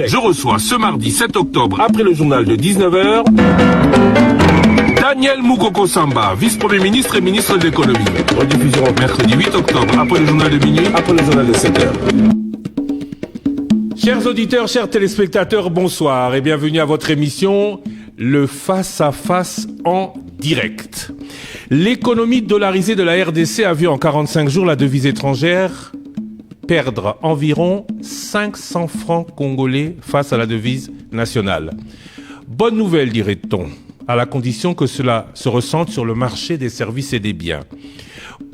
Je reçois ce mardi 7 octobre, après le journal de 19h, Daniel Moukoko Samba, vice-premier ministre et ministre de l'économie. Rediffusion mercredi 8 octobre, après le journal de minuit, après le journal de 7h. Chers auditeurs, chers téléspectateurs, bonsoir et bienvenue à votre émission Le Face à Face en direct. L'économie dollarisée de la RDC a vu en 45 jours la devise étrangère perdre environ 500 francs congolais face à la devise nationale. Bonne nouvelle, dirait-on, à la condition que cela se ressente sur le marché des services et des biens.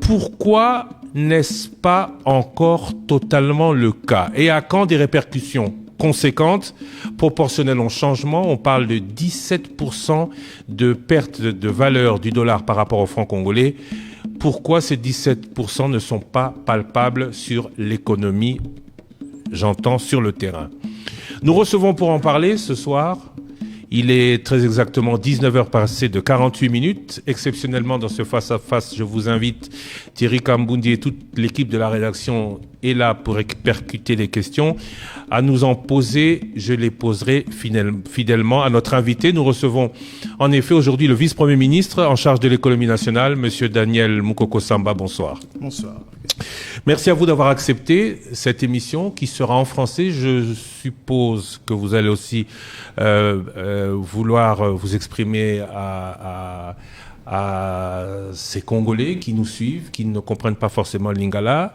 Pourquoi n'est-ce pas encore totalement le cas? Et à quand des répercussions conséquentes, proportionnelles au changement? On parle de 17% de perte de valeur du dollar par rapport au franc congolais. Pourquoi ces 17% ne sont pas palpables sur l'économie, j'entends sur le terrain? Nous recevons pour en parler ce soir, il est très exactement 19h passées de 48 minutes. Exceptionnellement dans ce face-à-face, je vous invite, Thierry Kambundi et toute l'équipe de la rédaction est là pour percuter les questions. À nous en poser, je les poserai fidèlement à notre invité. Nous recevons en effet aujourd'hui le vice-premier ministre en charge de l'économie nationale, monsieur Daniel Moukoko Samba. Bonsoir. Bonsoir. Merci à vous d'avoir accepté cette émission qui sera en français. Je suppose que vous allez aussi vouloir vous exprimer à ces Congolais qui nous suivent, qui ne comprennent pas forcément le lingala.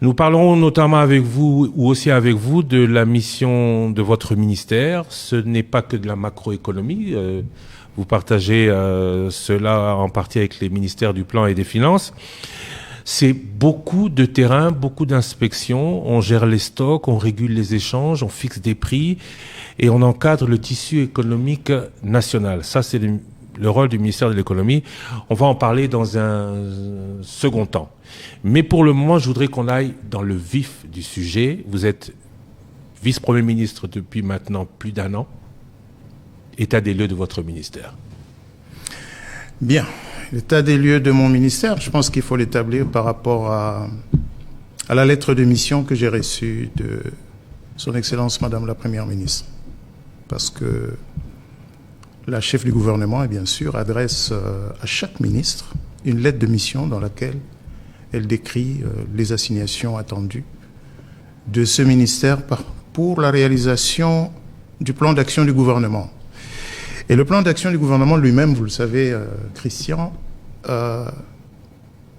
Nous parlerons notamment avec vous, ou aussi avec vous, de la mission de votre ministère. Ce n'est pas que de la macroéconomie. Vous partagez cela en partie avec les ministères du Plan et des Finances. C'est beaucoup de terrain, beaucoup d'inspections. On gère les stocks, on régule les échanges, on fixe des prix et on encadre le tissu économique national. Ça, c'est le rôle du ministère de l'économie. On va en parler dans un second temps. Mais pour le moment, je voudrais qu'on aille dans le vif du sujet. Vous êtes vice-premier ministre depuis maintenant plus d'1 an. État des lieux de votre ministère. Bien. L'état des lieux de mon ministère, je pense qu'il faut l'établir par rapport à la lettre de mission que j'ai reçue de Son Excellence Madame la Première ministre. Parce que la chef du gouvernement, bien sûr, adresse à chaque ministre une lettre de mission dans laquelle elle décrit les assignations attendues de ce ministère pour la réalisation du plan d'action du gouvernement. Et le plan d'action du gouvernement lui-même, vous le savez, Christian,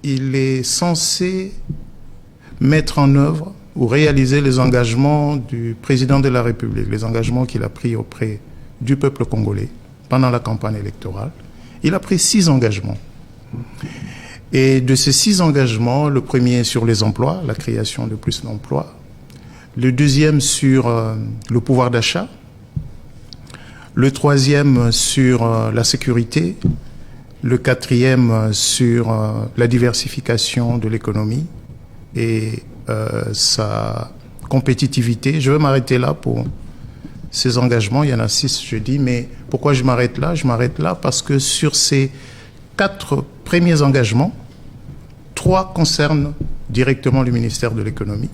il est censé mettre en œuvre ou réaliser les engagements du président de la République, les engagements qu'il a pris auprès du peuple congolais pendant la campagne électorale. Il a pris 6 engagements. Et de ces 6 engagements, le premier sur les emplois, la création de plus d'emplois, le deuxième sur le pouvoir d'achat, le troisième sur la sécurité, le quatrième sur la diversification de l'économie et sa compétitivité. Je vais m'arrêter là pour ces engagements. Il y en a 6, je dis, mais pourquoi je m'arrête là? Je m'arrête là parce que sur ces 4 premiers engagements, 3 concernent directement le ministère de l'économie.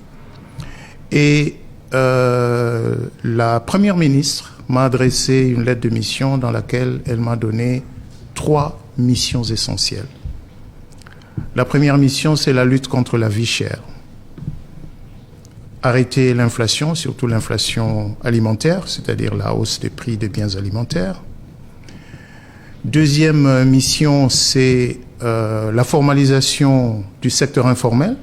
Et la première ministre m'a adressé une lettre de mission dans laquelle elle m'a donné 3 missions essentielles. La première mission, c'est la lutte contre la vie chère. Arrêter l'inflation, surtout l'inflation alimentaire, c'est-à-dire la hausse des prix des biens alimentaires. Deuxième mission, c'est la formalisation du secteur informel.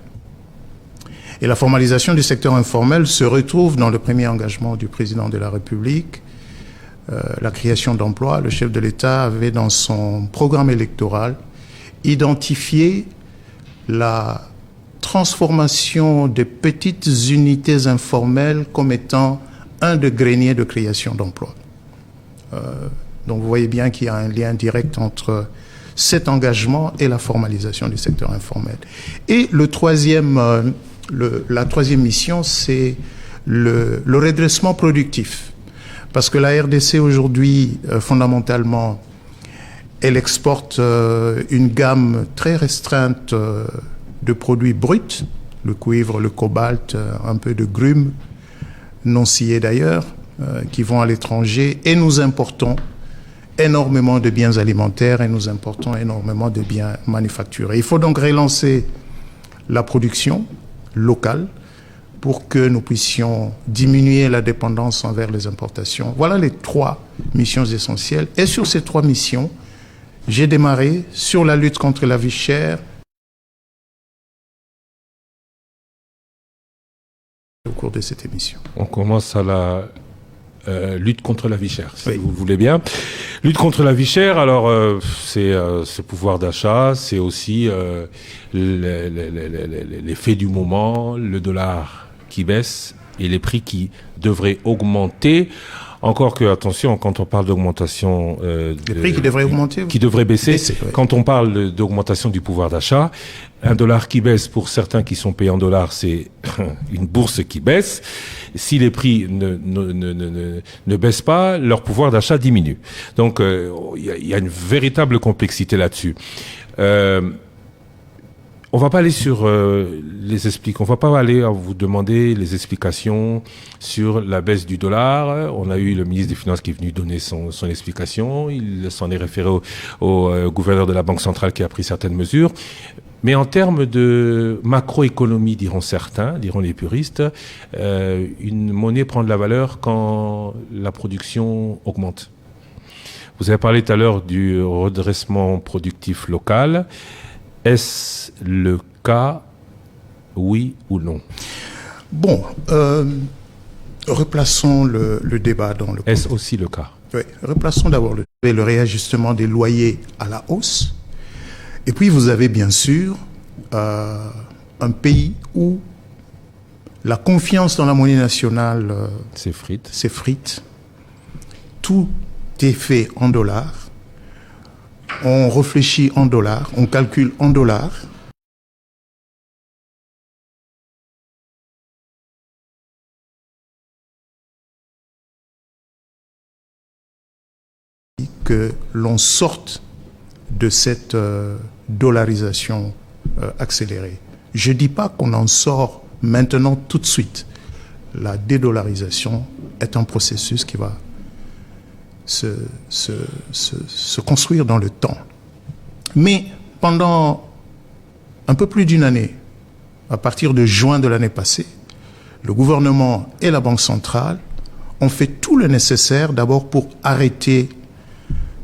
Et la formalisation du secteur informel se retrouve dans le premier engagement du président de la République, la création d'emplois. Le chef de l'État avait dans son programme électoral identifié la transformation des petites unités informelles comme étant un des greniers de création d'emplois. Donc vous voyez bien qu'il y a un lien direct entre cet engagement et la formalisation du secteur informel. Et la troisième mission, c'est le redressement productif. Parce que la RDC aujourd'hui, fondamentalement, elle exporte une gamme très restreinte de produits bruts, le cuivre, le cobalt, un peu de grumes, non sciés d'ailleurs, qui vont à l'étranger, et nous importons énormément de biens alimentaires et nous importons énormément de biens manufacturés. Il faut donc relancer la production locale pour que nous puissions diminuer la dépendance envers les importations. Voilà les 3 missions essentielles. Et sur ces 3 missions, j'ai démarré sur la lutte contre la vie chère au cours de cette émission. On commence à la lutte contre la vie chère, si Oui. vous voulez bien. Lutte contre la vie chère, alors c'est ce pouvoir d'achat, c'est aussi l'effet du moment, le dollar qui baisse et les prix qui devraient augmenter. Encore que, attention, quand on parle d'augmentation... Les prix qui devraient augmenter. Qui devraient baisser. Oui. Quand on parle d'augmentation du pouvoir d'achat, un dollar qui baisse, pour certains qui sont payés en dollars, c'est une bourse qui baisse. Si les prix ne baissent pas, leur pouvoir d'achat diminue. Donc, il y a une véritable complexité là-dessus. On va pas aller sur les explications. On va pas aller à vous demander les explications sur la baisse du dollar. On a eu le ministre des Finances qui est venu donner son explication. Il s'en est référé au gouverneur de la Banque centrale qui a pris certaines mesures. Mais en termes de macroéconomie, diront certains, diront les puristes, une monnaie prend de la valeur quand la production augmente. Vous avez parlé tout à l'heure du redressement productif local. Est-ce le cas, oui ou non? Bon, replaçons le débat dans le... Est-ce aussi le cas? Oui, replaçons d'abord le réajustement des loyers à la hausse. Et puis vous avez bien sûr un pays où la confiance dans la monnaie nationale s'effrite. Tout est fait en dollars. On réfléchit en dollars, on calcule en dollars. Que l'on sorte de cette dollarisation accélérée. Je ne dis pas qu'on en sort maintenant tout de suite. La dédollarisation est un processus qui va se construire dans le temps. Mais pendant un peu plus d'une année, à partir de juin de l'année passée, le gouvernement et la Banque centrale ont fait tout le nécessaire d'abord pour arrêter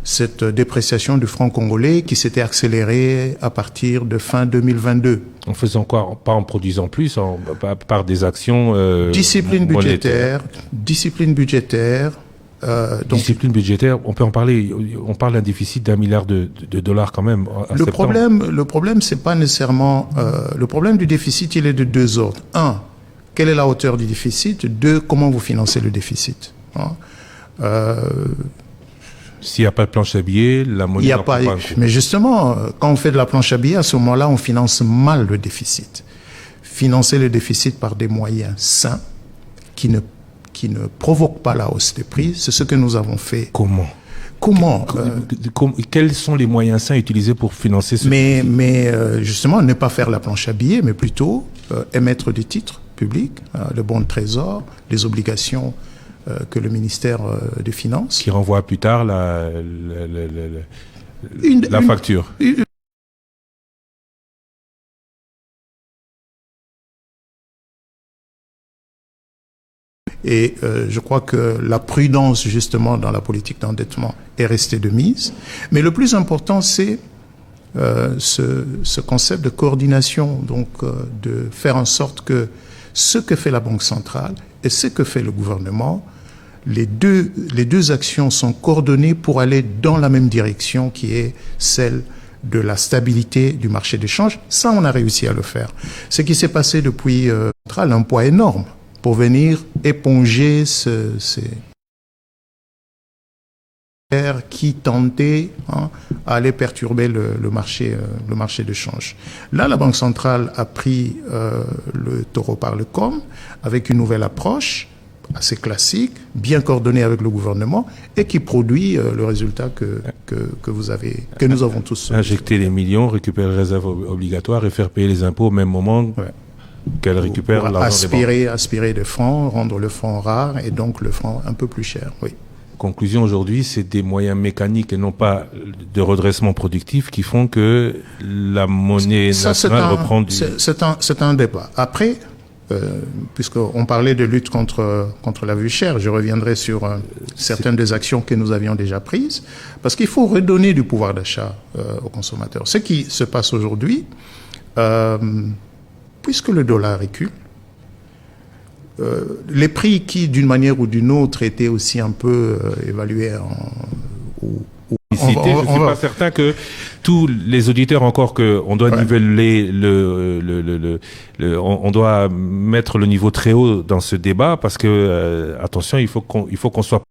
cette dépréciation du franc congolais qui s'était accélérée à partir de fin 2022. En faisant quoi? Pas en produisant plus, par des actions discipline budgétaire. Discipline budgétaire, on peut en parler. On parle d'un déficit d'1 milliard de dollars quand même. Le problème, c'est pas nécessairement... le problème du déficit, il est de 2 ordres. 1, quelle est la hauteur du déficit? 2, comment vous financez le déficit? S'il n'y a pas de planche à billets, la monnaie n'en prend pas un coup. Mais justement, quand on fait de la planche à billets, à ce moment-là, on finance mal le déficit. Financer le déficit par des moyens sains qui ne provoquent pas la hausse des prix, c'est ce que nous avons fait. Comment quels sont les moyens sains utilisés pour financer ce déficit? Mais justement, ne pas faire la planche à billets, mais plutôt émettre des titres publics, le bon de trésor, les obligations que le ministère des Finances... Qui renvoie à plus tard la facture. Et je crois que la prudence, justement, dans la politique d'endettement est restée de mise. Mais le plus important, c'est ce concept de coordination, donc de faire en sorte que ce que fait la Banque centrale et ce que fait le gouvernement, les deux actions sont coordonnées pour aller dans la même direction qui est celle de la stabilité du marché d'échange. Ça, on a réussi à le faire. Ce qui s'est passé depuis un poids énorme pour venir éponger ces qui tentaient à aller perturber le marché d'échange. Là, la Banque centrale a pris le taureau par le corne avec une nouvelle approche assez classique, bien coordonnée avec le gouvernement et qui produit le résultat que nous avons tous. Injecter les millions, récupérer les réserves obligatoires et faire payer les impôts au même moment. Ouais. qu'elle récupère l'argent des banques. Aspirer des francs, rendre le franc rare et donc le franc un peu plus cher, oui. Conclusion aujourd'hui, c'est des moyens mécaniques et non pas de redressement productif qui font que la monnaie nationale reprend du... C'est un débat. Après, puisqu'on parlait de lutte contre la vue chère, je reviendrai sur certaines des actions que nous avions déjà prises, parce qu'il faut redonner du pouvoir d'achat aux consommateurs. Ce qui se passe aujourd'hui, puisque le dollar recule, les prix qui, d'une manière ou d'une autre, étaient aussi un peu évalués je ne suis pas certain que tous les auditeurs, encore qu'on doit niveler on doit mettre le niveau très haut dans ce débat parce que, attention, il faut qu'on soit...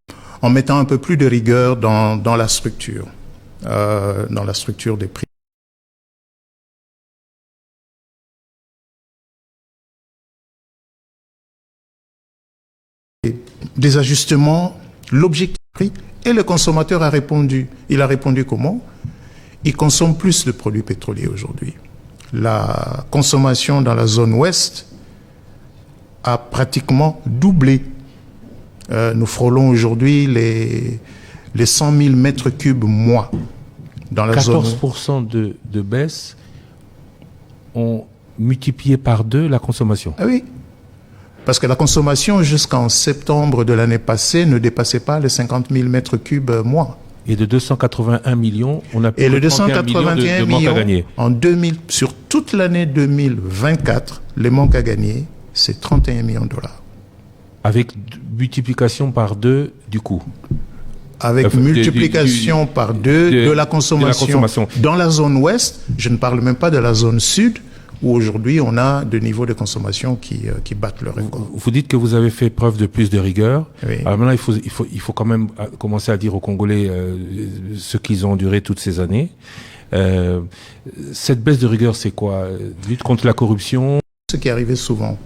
En mettant un peu plus de rigueur dans la structure des prix. Des ajustements, l'objectif prix, et le consommateur a répondu. Il a répondu comment? Il consomme plus de produits pétroliers aujourd'hui. La consommation dans la zone ouest a pratiquement doublé. Nous frôlons aujourd'hui les 100 000 mètres cubes mois dans la 14% de baisse ont multiplié par 2 la consommation. Ah oui. Parce que la consommation jusqu'en septembre de l'année passée ne dépassait pas les 50 000 mètres cubes mois. Et de 281 millions, on a plus et de le 281 millions de manque à gagner. Sur toute l'année 2024, les manques à gagner, c'est 31 millions de dollars. Avec multiplication par 2 du coût. Avec multiplication par 2 de la consommation. Dans la zone ouest, je ne parle même pas de la zone sud, où aujourd'hui on a des niveaux de consommation qui battent le record. Vous dites que vous avez fait preuve de plus de rigueur. Oui. Alors maintenant, il faut quand même commencer à dire aux Congolais ce qu'ils ont enduré toutes ces années. Cette baisse de rigueur, c'est quoi? Lutte contre la corruption? Ce qui arrivait souvent.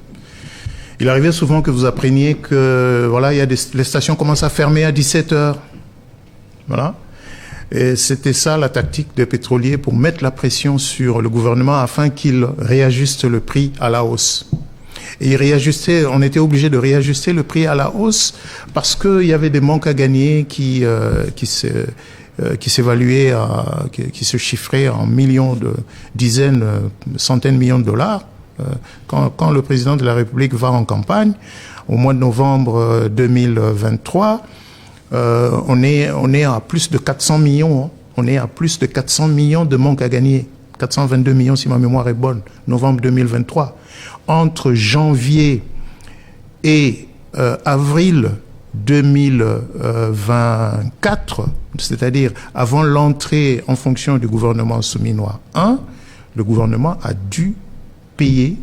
Il arrivait souvent que vous appreniez que voilà, les stations commencent à fermer à 17h. Voilà. Et c'était ça la tactique des pétroliers pour mettre la pression sur le gouvernement afin qu'il réajuste le prix à la hausse. Et on était obligé de réajuster le prix à la hausse parce qu'il y avait des manques à gagner qui s'évaluaient, qui se chiffraient en dizaines, centaines de millions de dollars. Quand le président de la République va en campagne, au mois de novembre 2023, on est à plus de 400 millions. Hein. On est à plus de 400 millions de manques à gagner. 422 millions si ma mémoire est bonne, novembre 2023. Entre janvier et avril 2024, c'est-à-dire avant l'entrée en fonction du gouvernement Souminois 1, le gouvernement a dû payer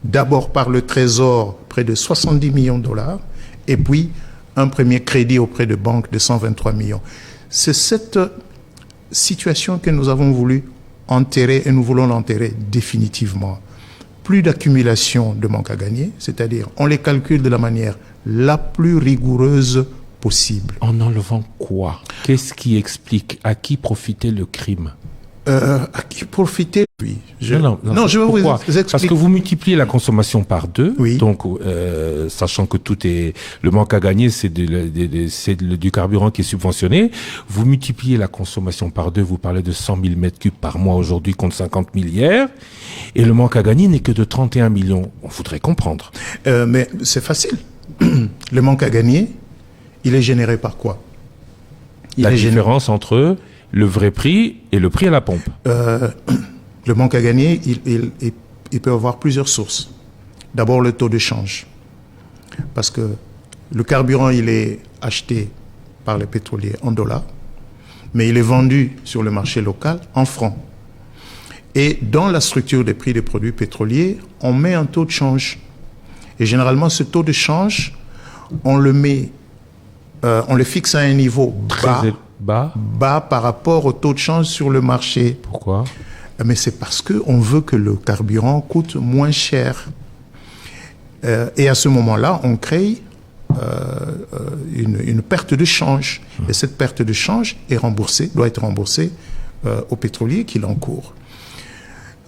d'abord par le Trésor près de 70 millions de dollars et puis un premier crédit auprès de banques de 123 millions. C'est cette situation que nous avons voulu enterrer et nous voulons l'enterrer définitivement. Plus d'accumulation de manques à gagner, c'est-à-dire on les calcule de la manière la plus rigoureuse possible. En enlevant quoi? Qu'est-ce qui explique? À qui profitait le crime? À qui profitait? Oui. Je vais vous expliquer. Parce que vous multipliez la consommation par 2, oui. Donc sachant que le manque à gagner, c'est du carburant qui est subventionné. Vous multipliez la consommation par 2, vous parlez de 100 000 mètres cubes par mois aujourd'hui contre 50 000 hier, et le manque à gagner n'est que de 31 millions. On voudrait comprendre. Mais c'est facile. Le manque à gagner, il est généré par quoi? La différence entre le vrai prix et le prix à la pompe. Le manque à gagner, il peut avoir plusieurs sources. D'abord, le taux de change. Parce que le carburant, il est acheté par les pétroliers en dollars, mais il est vendu sur le marché local en francs. Et dans la structure des prix des produits pétroliers, on met un taux de change. Et généralement, ce taux de change, on le fixe à un niveau bas par rapport au taux de change sur le marché. Pourquoi? Mais c'est parce qu'on veut que le carburant coûte moins cher. Et à ce moment-là, on crée une perte de change. Et cette perte de change doit être remboursée aux pétroliers qui l'encourent.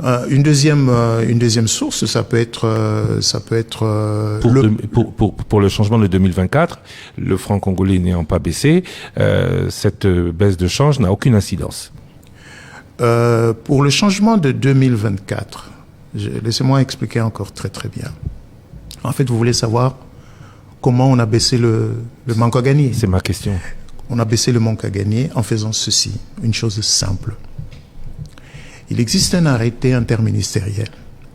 Une deuxième source, ça peut être pour le changement de 2024, le franc congolais n'ayant pas baissé, cette baisse de change n'a aucune incidence. Pour le changement de 2024, laissez-moi expliquer encore très très bien. En fait, vous voulez savoir comment on a baissé le manque à gagner. C'est ma question. On a baissé le manque à gagner en faisant ceci, une chose simple. Il existe un arrêté interministériel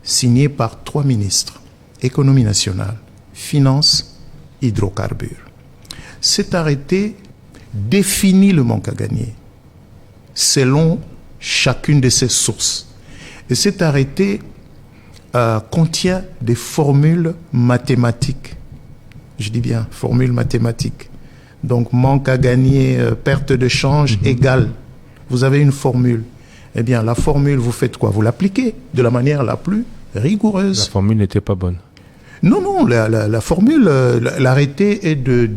signé par 3 ministres, Économie nationale, Finances, Hydrocarbures. Cet arrêté définit le manque à gagner selon chacune de ces sources. Et cet arrêté contient des formules mathématiques. Je dis bien, formules mathématiques. Donc, manque à gagner, perte de change égale. Vous avez une formule. Eh bien, la formule, vous faites quoi? Vous l'appliquez de la manière la plus rigoureuse. La formule n'était pas bonne. Non, la formule, l'arrêté est de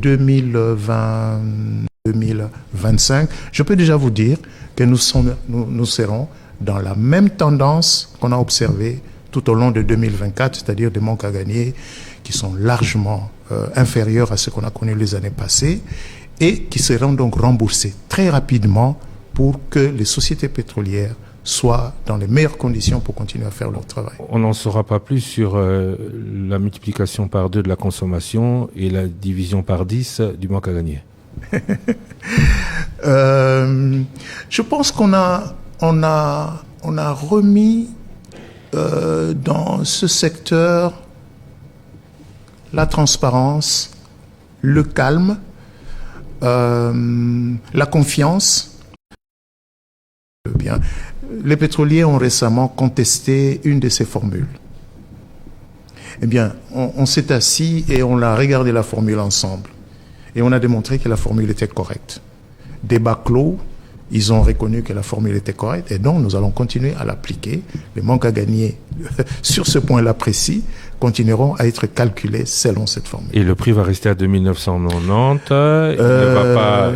2020-2025. Je peux déjà vous dire que nous serons dans la même tendance qu'on a observée tout au long de 2024, c'est-à-dire des manques à gagner qui sont largement inférieurs à ce qu'on a connu les années passées et qui seront donc remboursés très rapidement pour que les sociétés pétrolières soient dans les meilleures conditions pour continuer à faire leur travail. On n'en saura pas plus sur la multiplication par 2 de la consommation et la division par 10 du manque à gagner. Je pense qu'on a remis dans ce secteur la transparence, le calme, la confiance. Bien. Les pétroliers ont récemment contesté une de ces formules. Eh bien, on s'est assis et on a regardé la formule ensemble. Et on a démontré que la formule était correcte. Débat clos, ils ont reconnu que la formule était correcte et donc nous allons continuer à l'appliquer. Les manques à gagner sur ce point-là précis continueront à être calculés selon cette formule. Et le prix va rester à 2990,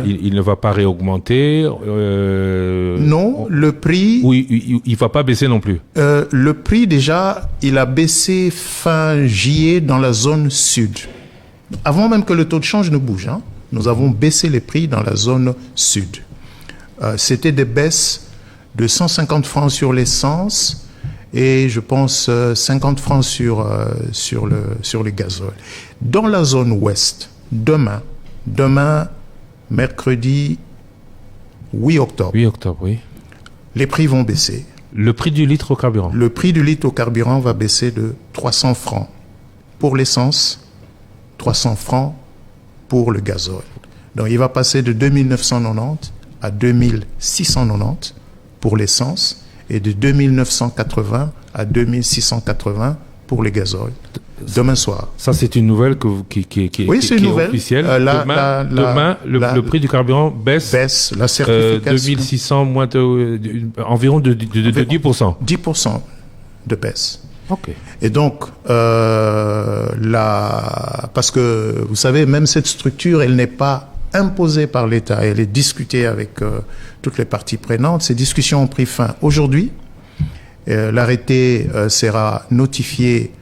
il ne va pas réaugmenter. Non, le prix... Oui, il ne va pas baisser non plus. Le prix déjà, il a baissé fin juillet dans la zone sud. Avant même que le taux de change ne bouge, nous avons baissé les prix dans la zone sud. C'était des baisses de 150 francs sur l'essence et je pense 50 francs sur le gazole. Dans la zone ouest, demain, mercredi 8 octobre, oui. les prix vont baisser. Le prix du litre au carburant? Le prix du litre au carburant va baisser de 300 francs pour l'essence, 300 francs pour le gazole. Donc il va passer de 2990 à 2690 pour l'essence et de 2980 à 2680 pour le gazole. Demain soir. Ça, c'est une nouvelle qui est officielle. Demain, le prix du carburant baisse la certification. 2600 moins environ de 10%. 10% de baisse. Ok. Et donc, parce que vous savez, même cette structure, elle n'est pas imposée par l'État, elle est discutée avec toutes les parties prenantes. Ces discussions ont pris fin aujourd'hui. L'arrêté sera notifié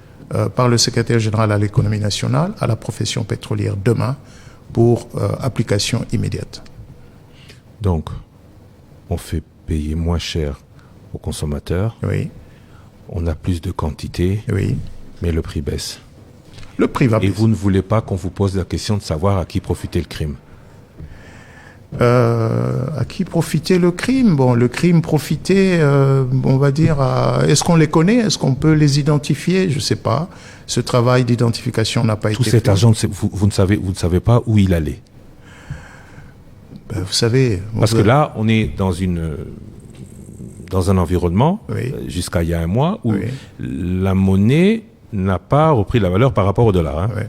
par le secrétaire général à l'économie nationale, à la profession pétrolière demain, pour application immédiate. Donc, on fait payer moins cher aux consommateurs. Oui. On a plus de quantité. Oui. Mais le prix baisse. Le prix va baisser. Et vous ne voulez pas qu'on vous pose la question de savoir à qui profitait le crime? À qui profitait le crime? Bon, le crime profitait, on va dire, est-ce qu'on les connaît? Est-ce qu'on peut les identifier? Je ne sais pas. Ce travail d'identification n'a pas été fait. Tout cet argent, vous ne savez pas où il allait. Ben, vous savez... Parce que là, on est dans un environnement, oui, jusqu'à il y a un mois, où oui, la monnaie n'a pas repris la valeur par rapport au dollar. Oui.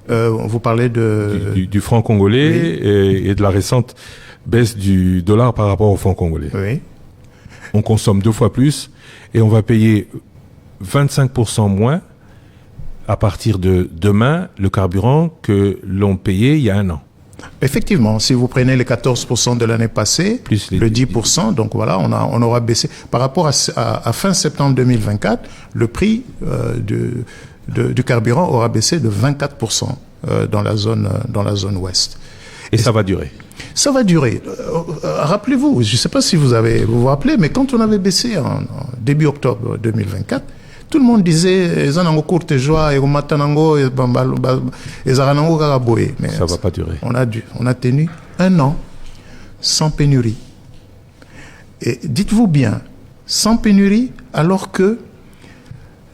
Vous parlez du franc congolais, oui, et de la récente baisse du dollar par rapport au franc congolais. Oui. On consomme 2 fois plus et on va payer 25% moins à partir de demain le carburant que l'on payait il y a un an. Effectivement, si vous prenez les 14% de l'année passée, plus le 10%, donc voilà, on aura baissé. Par rapport à fin septembre 2024, le prix du carburant aura baissé de 24% dans la zone ouest. Et ça va durer. Ça va durer. Rappelez-vous, je ne sais pas si vous vous rappelez, mais quand on avait baissé en début octobre 2024, tout le monde disait ça va pas durer. On a tenu un an sans pénurie. Et dites-vous bien, sans pénurie, alors que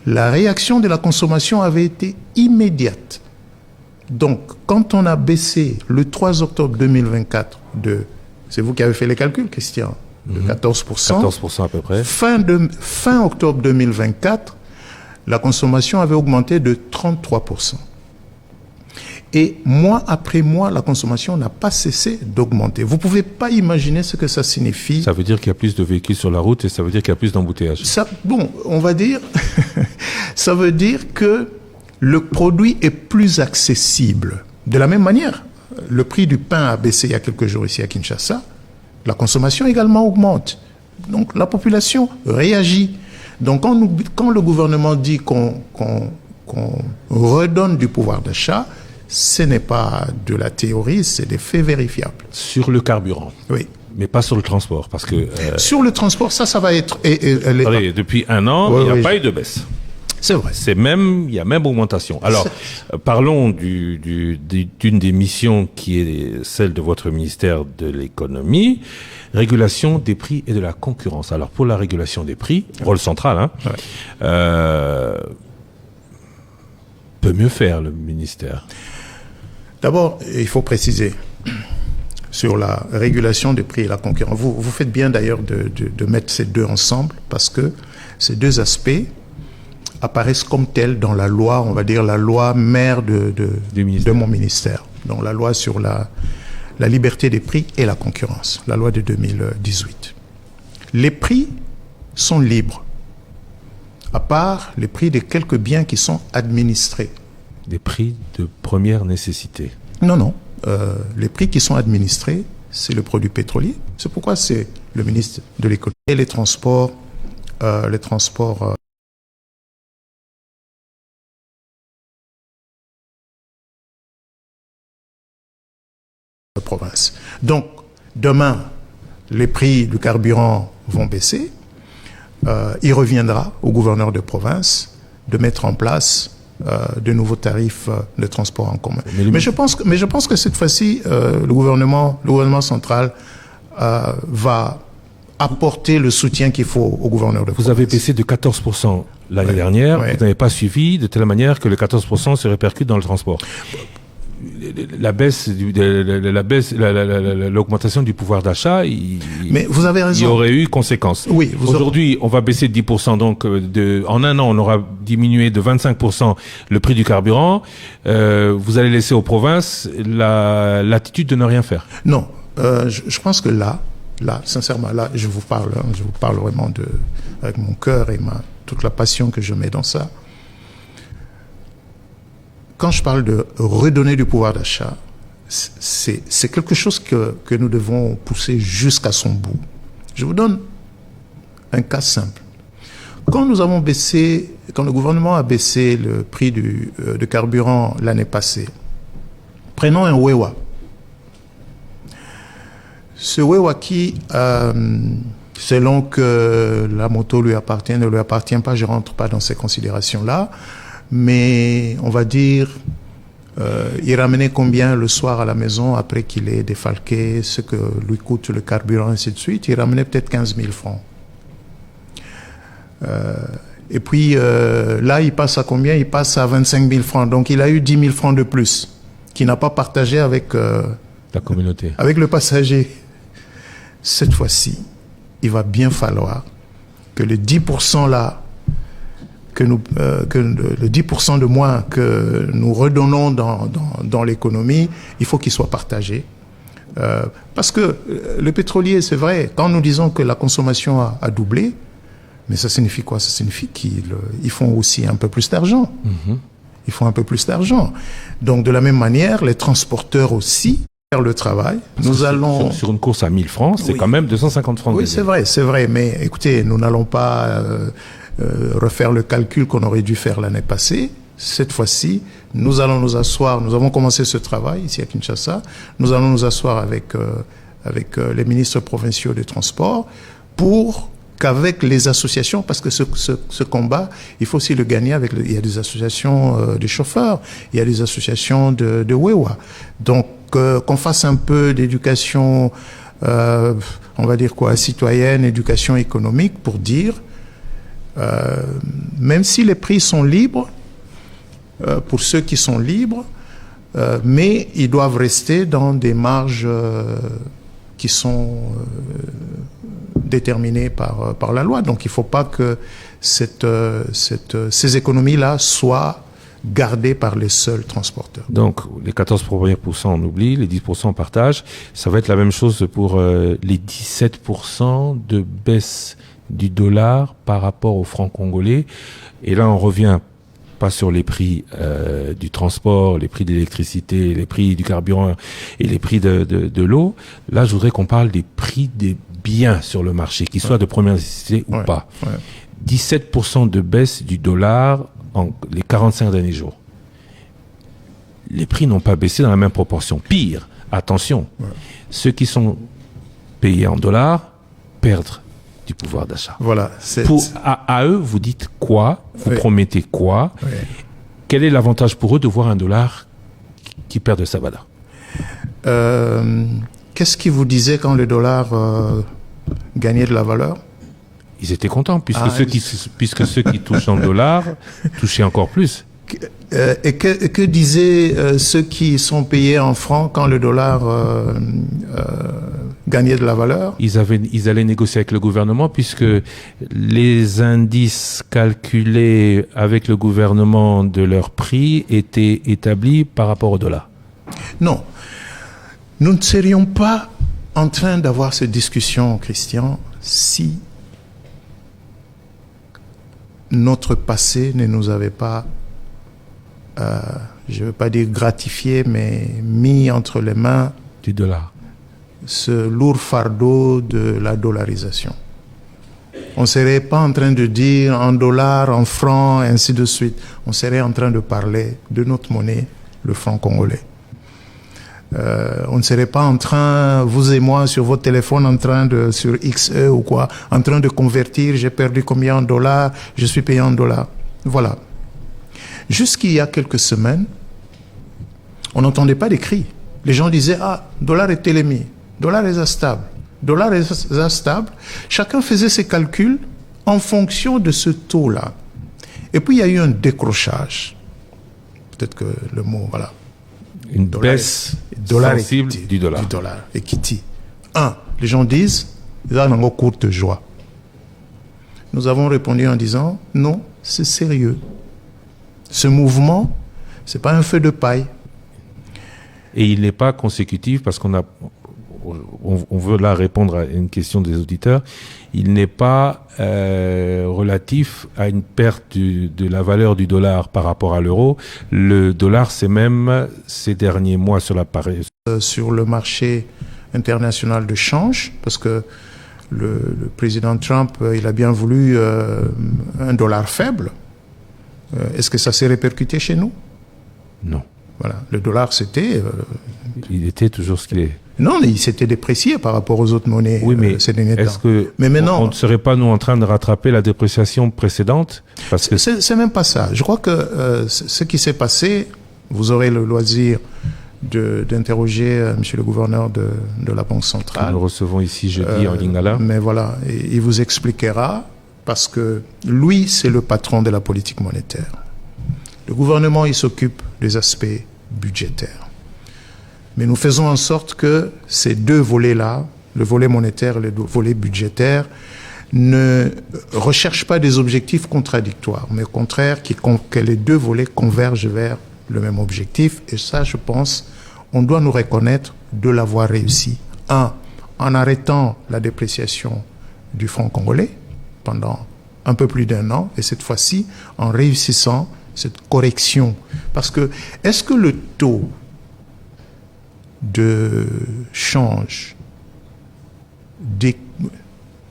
la réaction de la consommation avait été immédiate. Donc, quand on a baissé le 3 octobre 2024 c'est vous qui avez fait les calculs, Christian, de 14%. 14% à peu près. Fin octobre 2024, la consommation avait augmenté de 33%. Et mois après mois, la consommation n'a pas cessé d'augmenter. Vous ne pouvez pas imaginer ce que ça signifie. Ça veut dire qu'il y a plus de véhicules sur la route et ça veut dire qu'il y a plus d'embouteillages. Bon, on va dire, ça veut dire que le produit est plus accessible. De la même manière, le prix du pain a baissé il y a quelques jours ici à Kinshasa. La consommation également augmente. Donc la population réagit. Donc quand le gouvernement dit qu'on redonne du pouvoir d'achat, ce n'est pas de la théorie, c'est des faits vérifiables. Sur le carburant. Oui. Mais pas sur le transport, parce que... Sur le transport, ça va être... Allez, depuis un an, il n'y a pas eu de baisse. C'est vrai. Il y a même augmentation. Alors, parlons d'une des missions qui est celle de votre ministère de l'économie, régulation des prix et de la concurrence. Alors, pour la régulation des prix, rôle central, hein, peut mieux faire le ministère. D'abord, il faut préciser sur la régulation des prix et la concurrence. Vous faites bien d'ailleurs de mettre ces deux ensemble parce que ces deux aspects apparaissent comme tels dans la loi, on va dire la loi mère de mon ministère. Donc la loi sur la liberté des prix et la concurrence, la loi de 2018. Les prix sont libres, à part les prix de quelques biens qui sont administrés. Des prix de première nécessité. Non. Les prix qui sont administrés, c'est le produit pétrolier. C'est pourquoi c'est le ministre de l'économie et les transports de province. Donc, demain, les prix du carburant vont baisser. Il reviendra au gouverneur de province de mettre en place de nouveaux tarifs de transport en commun. Mais je pense que cette fois-ci, le gouvernement central va apporter le soutien qu'il faut au gouverneur de province. Vous avez baissé de 14% l'année dernière. Vous n'avez pas suivi de telle manière que le 14% se répercute dans le transport. L'augmentation du pouvoir d'achat, mais vous avez raison. Il y aurait eu conséquences. Oui, aujourd'hui, on va baisser de 10%, donc en un an, on aura diminué de 25% le prix du carburant. Vous allez laisser aux provinces l'attitude de ne rien faire. Non, je pense que là, sincèrement, là, je vous parle vraiment avec mon cœur et toute la passion que je mets dans ça. Quand je parle de redonner du pouvoir d'achat, c'est quelque chose que nous devons pousser jusqu'à son bout. Je vous donne un cas simple. Quand le gouvernement a baissé le prix du carburant l'année passée, prenons un Wewa. Ce Wewa qui, selon que la moto lui appartient, ne lui appartient pas, je ne rentre pas dans ces considérations-là, mais on va dire, il ramenait combien le soir à la maison après qu'il ait défalqué, ce que lui coûte le carburant, ainsi de suite. Il ramenait peut-être 15 000 francs. Et puis là, il passe à combien? Il passe à 25 000 francs. Donc il a eu 10 000 francs de plus qu'il n'a pas partagé avec la communauté, avec le passager. Cette fois-ci, il va bien falloir que le 10% là, que le 10% de moins que nous redonnons dans l'économie, il faut qu'il soit partagé. Parce que le pétrolier, c'est vrai, quand nous disons que la consommation a doublé, mais ça signifie quoi? Ça signifie qu'ils font aussi un peu plus d'argent. Ils font un peu plus d'argent. Donc de la même manière, les transporteurs aussi faire le travail. Sur une course à 1000 francs, c'est quand même 250 francs. Oui, c'est vrai. Mais écoutez, nous n'allons pas refaire le calcul qu'on aurait dû faire l'année passée. Cette fois-ci, nous allons nous asseoir. Nous avons commencé ce travail ici à Kinshasa. Nous allons nous asseoir avec les ministres provinciaux des transports pour qu'avec les associations, parce que ce combat, il faut aussi le gagner il y a des associations de chauffeurs, il y a des associations de Wewa. Donc, qu'on fasse un peu d'éducation, on va dire quoi, citoyenne, éducation économique, pour dire, même si les prix sont libres, pour ceux qui sont libres, mais ils doivent rester dans des marges qui sont déterminées par la loi. Donc il ne faut pas que ces économies-là soient gardées par les seuls transporteurs. Donc les 14 premiers pourcents on oublie, les 10% on partage. Ça va être la même chose pour les 17% de baisse du dollar par rapport au franc congolais. Et là on revient pas sur les prix du transport, les prix de l'électricité, les prix du carburant et les prix de l'eau. Là, je voudrais qu'on parle des prix des biens sur le marché, qu'ils soient de première nécessité ou pas. 17% de baisse du dollar en les 45 derniers jours. Les prix n'ont pas baissé dans la même proportion. Pire, attention, ceux qui sont payés en dollars perdent du pouvoir d'achat. Voilà. À eux, vous dites quoi? Vous promettez quoi? Quel est l'avantage pour eux de voir un dollar qui perd de sa valeur? Qu'est-ce qu'ils vous disaient quand le dollar gagnait de la valeur? Ils étaient contents, puisque ceux qui touchent en dollars touchaient encore plus. Et que disaient ceux qui sont payés en francs quand le dollar gagnait de la valeur? Ils allaient négocier avec le gouvernement, puisque les indices calculés avec le gouvernement de leur prix étaient établis par rapport au dollar. Non. Nous ne serions pas en train d'avoir cette discussion, Christian, si notre passé ne nous avait pas je ne veux pas dire gratifié, mais mis entre les mains du dollar, ce lourd fardeau de la dollarisation. On ne serait pas en train de dire en dollars, en francs, et ainsi de suite. On serait en train de parler de notre monnaie, le franc congolais. On ne serait pas en train, vous et moi, sur votre téléphone, en train de, sur XE ou quoi, en train de convertir, j'ai perdu combien en dollars, je suis payé en dollars. Voilà. Jusqu'il y a quelques semaines, on n'entendait pas des cris. Les gens disaient, dollar est télémie, dollar est instable, dollar est instable. Chacun faisait ses calculs en fonction de ce taux-là. Et puis il y a eu un décrochage. Peut-être que le mot, voilà. Une baisse sensible du dollar. Equity. Les gens disent, ils ont une courte joie. Nous avons répondu en disant, non, c'est sérieux. Ce mouvement, c'est pas un feu de paille. Et il n'est pas consécutif, parce on veut là répondre à une question des auditeurs, il n'est pas relatif à une perte de la valeur du dollar par rapport à l'euro. Le dollar, c'est même ces derniers mois sur sur le marché international de change, parce que le président Trump, il a bien voulu un dollar faible. Est-ce que ça s'est répercuté chez nous? Non. Voilà. Le dollar, c'était... il était toujours ce qu'il est. Non, mais il s'était déprécié par rapport aux autres monnaies. Oui, mais est-ce que on ne serait pas, nous, en train de rattraper la dépréciation précédente? Parce que c'est même pas ça. Je crois que ce qui s'est passé, vous aurez le loisir d'interroger monsieur le gouverneur de la Banque centrale. Nous le recevons ici jeudi en Lingala. Mais voilà, il vous expliquera, parce que lui, c'est le patron de la politique monétaire. Le gouvernement, il s'occupe des aspects budgétaires. Mais nous faisons en sorte que ces deux volets-là, le volet monétaire et le volet budgétaire, ne recherchent pas des objectifs contradictoires, mais au contraire, que les deux volets convergent vers le même objectif. Et ça, je pense, on doit nous reconnaître de l'avoir réussi. En arrêtant la dépréciation du franc congolais pendant un peu plus d'1 an, et cette fois-ci, en réussissant cette correction. Parce que, est-ce que le taux de change,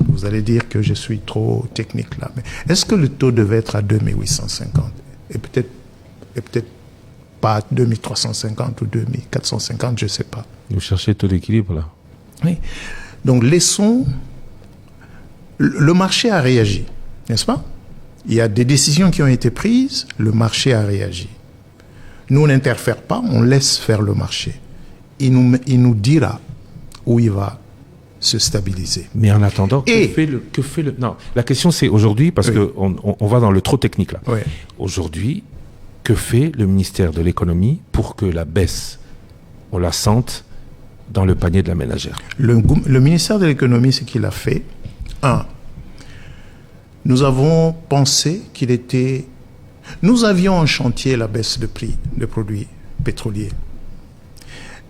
vous allez dire que je suis trop technique là, mais est-ce que le taux devait être à 2850 et peut-être pas 2350 ou 2450, je ne sais pas. Vous cherchez le taux d'équilibre là. Oui. Donc laissons... Le marché a réagi, n'est-ce pas? Il y a des décisions qui ont été prises, le marché a réagi. Nous, on n'interfère pas, on laisse faire le marché. Il nous dira où il va se stabiliser. Mais en attendant, que fait le... Non, la question c'est aujourd'hui, parce qu'on va dans le trop technique là. Oui. Aujourd'hui, que fait le ministère de l'économie pour que la baisse, on la sente dans le panier de la ménagère? Le ministère de l'économie, ce qu'il a fait, nous avons pensé qu'il était... Nous avions en chantier la baisse de prix des produits pétroliers.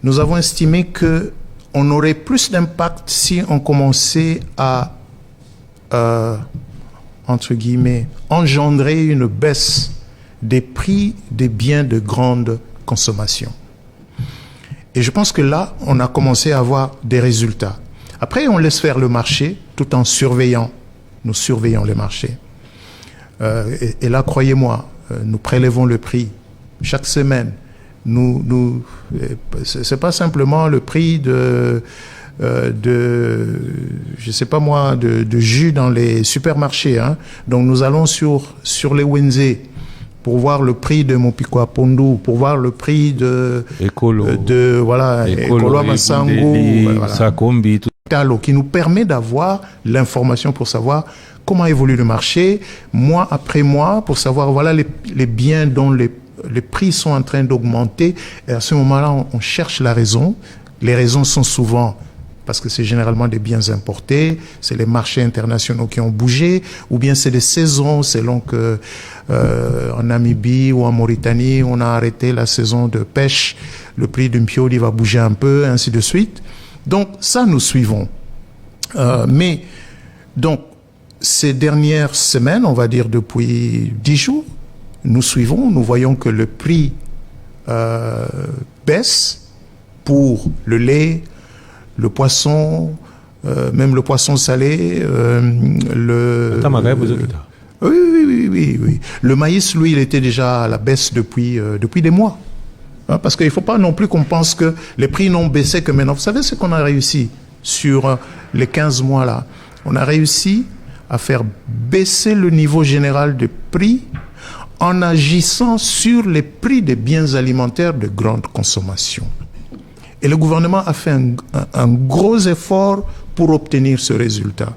Nous avons estimé qu'on aurait plus d'impact si on commençait à, entre guillemets, engendrer une baisse des prix des biens de grande consommation. Et je pense que là, on a commencé à avoir des résultats. Après, on laisse faire le marché tout en surveillant. Nous surveillons les marchés. Et là, croyez-moi, nous prélevons le prix chaque semaine. C'est pas simplement le prix de je sais pas moi, de jus dans les supermarchés. Hein. Donc nous allons sur les Wenze pour voir le prix de mon Pico Pondu, pour voir le prix de Ekolo Masango, Sakombi, tout. Qui nous permet d'avoir l'information pour savoir comment évolue le marché, mois après mois, pour savoir voilà les biens dont les prix sont en train d'augmenter. Et à ce moment-là, on cherche la raison. Les raisons sont souvent parce que c'est généralement des biens importés, c'est les marchés internationaux qui ont bougé, ou bien c'est des saisons, selon que en Namibie ou en Mauritanie, on a arrêté la saison de pêche, le prix d'une pioli va bouger un peu, ainsi de suite. Donc ça, nous suivons. Mais donc ces dernières semaines, on va dire depuis 10 jours, nous suivons, nous voyons que le prix baisse pour le lait, le poisson, même le poisson salé, Oui. Le maïs, lui, il était déjà à la baisse depuis des mois. Hein, parce qu'il ne faut pas non plus qu'on pense que les prix n'ont baissé que maintenant. Vous savez ce qu'on a réussi sur les 15 mois là? On a réussi à faire baisser le niveau général de prix en agissant sur les prix des biens alimentaires de grande consommation. Et le gouvernement a fait un gros effort pour obtenir ce résultat,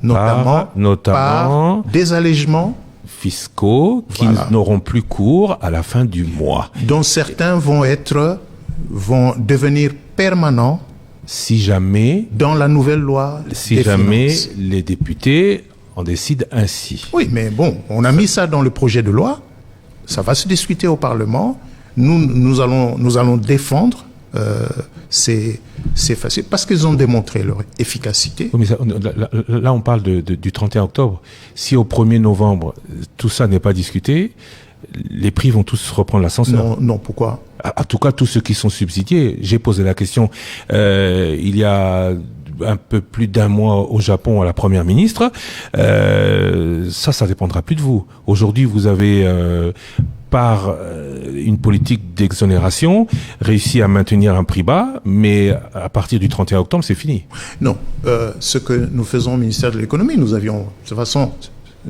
notamment par des allègements fiscaux qui n'auront plus cours à la fin du mois, dont certains vont devenir permanents si jamais dans la nouvelle loi si jamais finances. Les députés en décident ainsi. Oui, mais bon, on a mis ça dans le projet de loi, ça va se discuter au Parlement, nous allons défendre. C'est facile parce qu'ils ont démontré leur efficacité. Oui, mais là, on parle du 31 octobre. Si au 1er novembre, tout ça n'est pas discuté, les prix vont tous reprendre l'ascenseur. Non, pourquoi? En tout cas, tous ceux qui sont subsidiés. J'ai posé la question il y a un peu plus d'un mois au Japon à la première ministre. Ça dépendra plus de vous. Aujourd'hui, vous avez... par une politique d'exonération, réussi à maintenir un prix bas, mais à partir du 31 octobre, c'est fini. Non. Ce que nous faisons au ministère de l'économie, nous avions... De toute façon,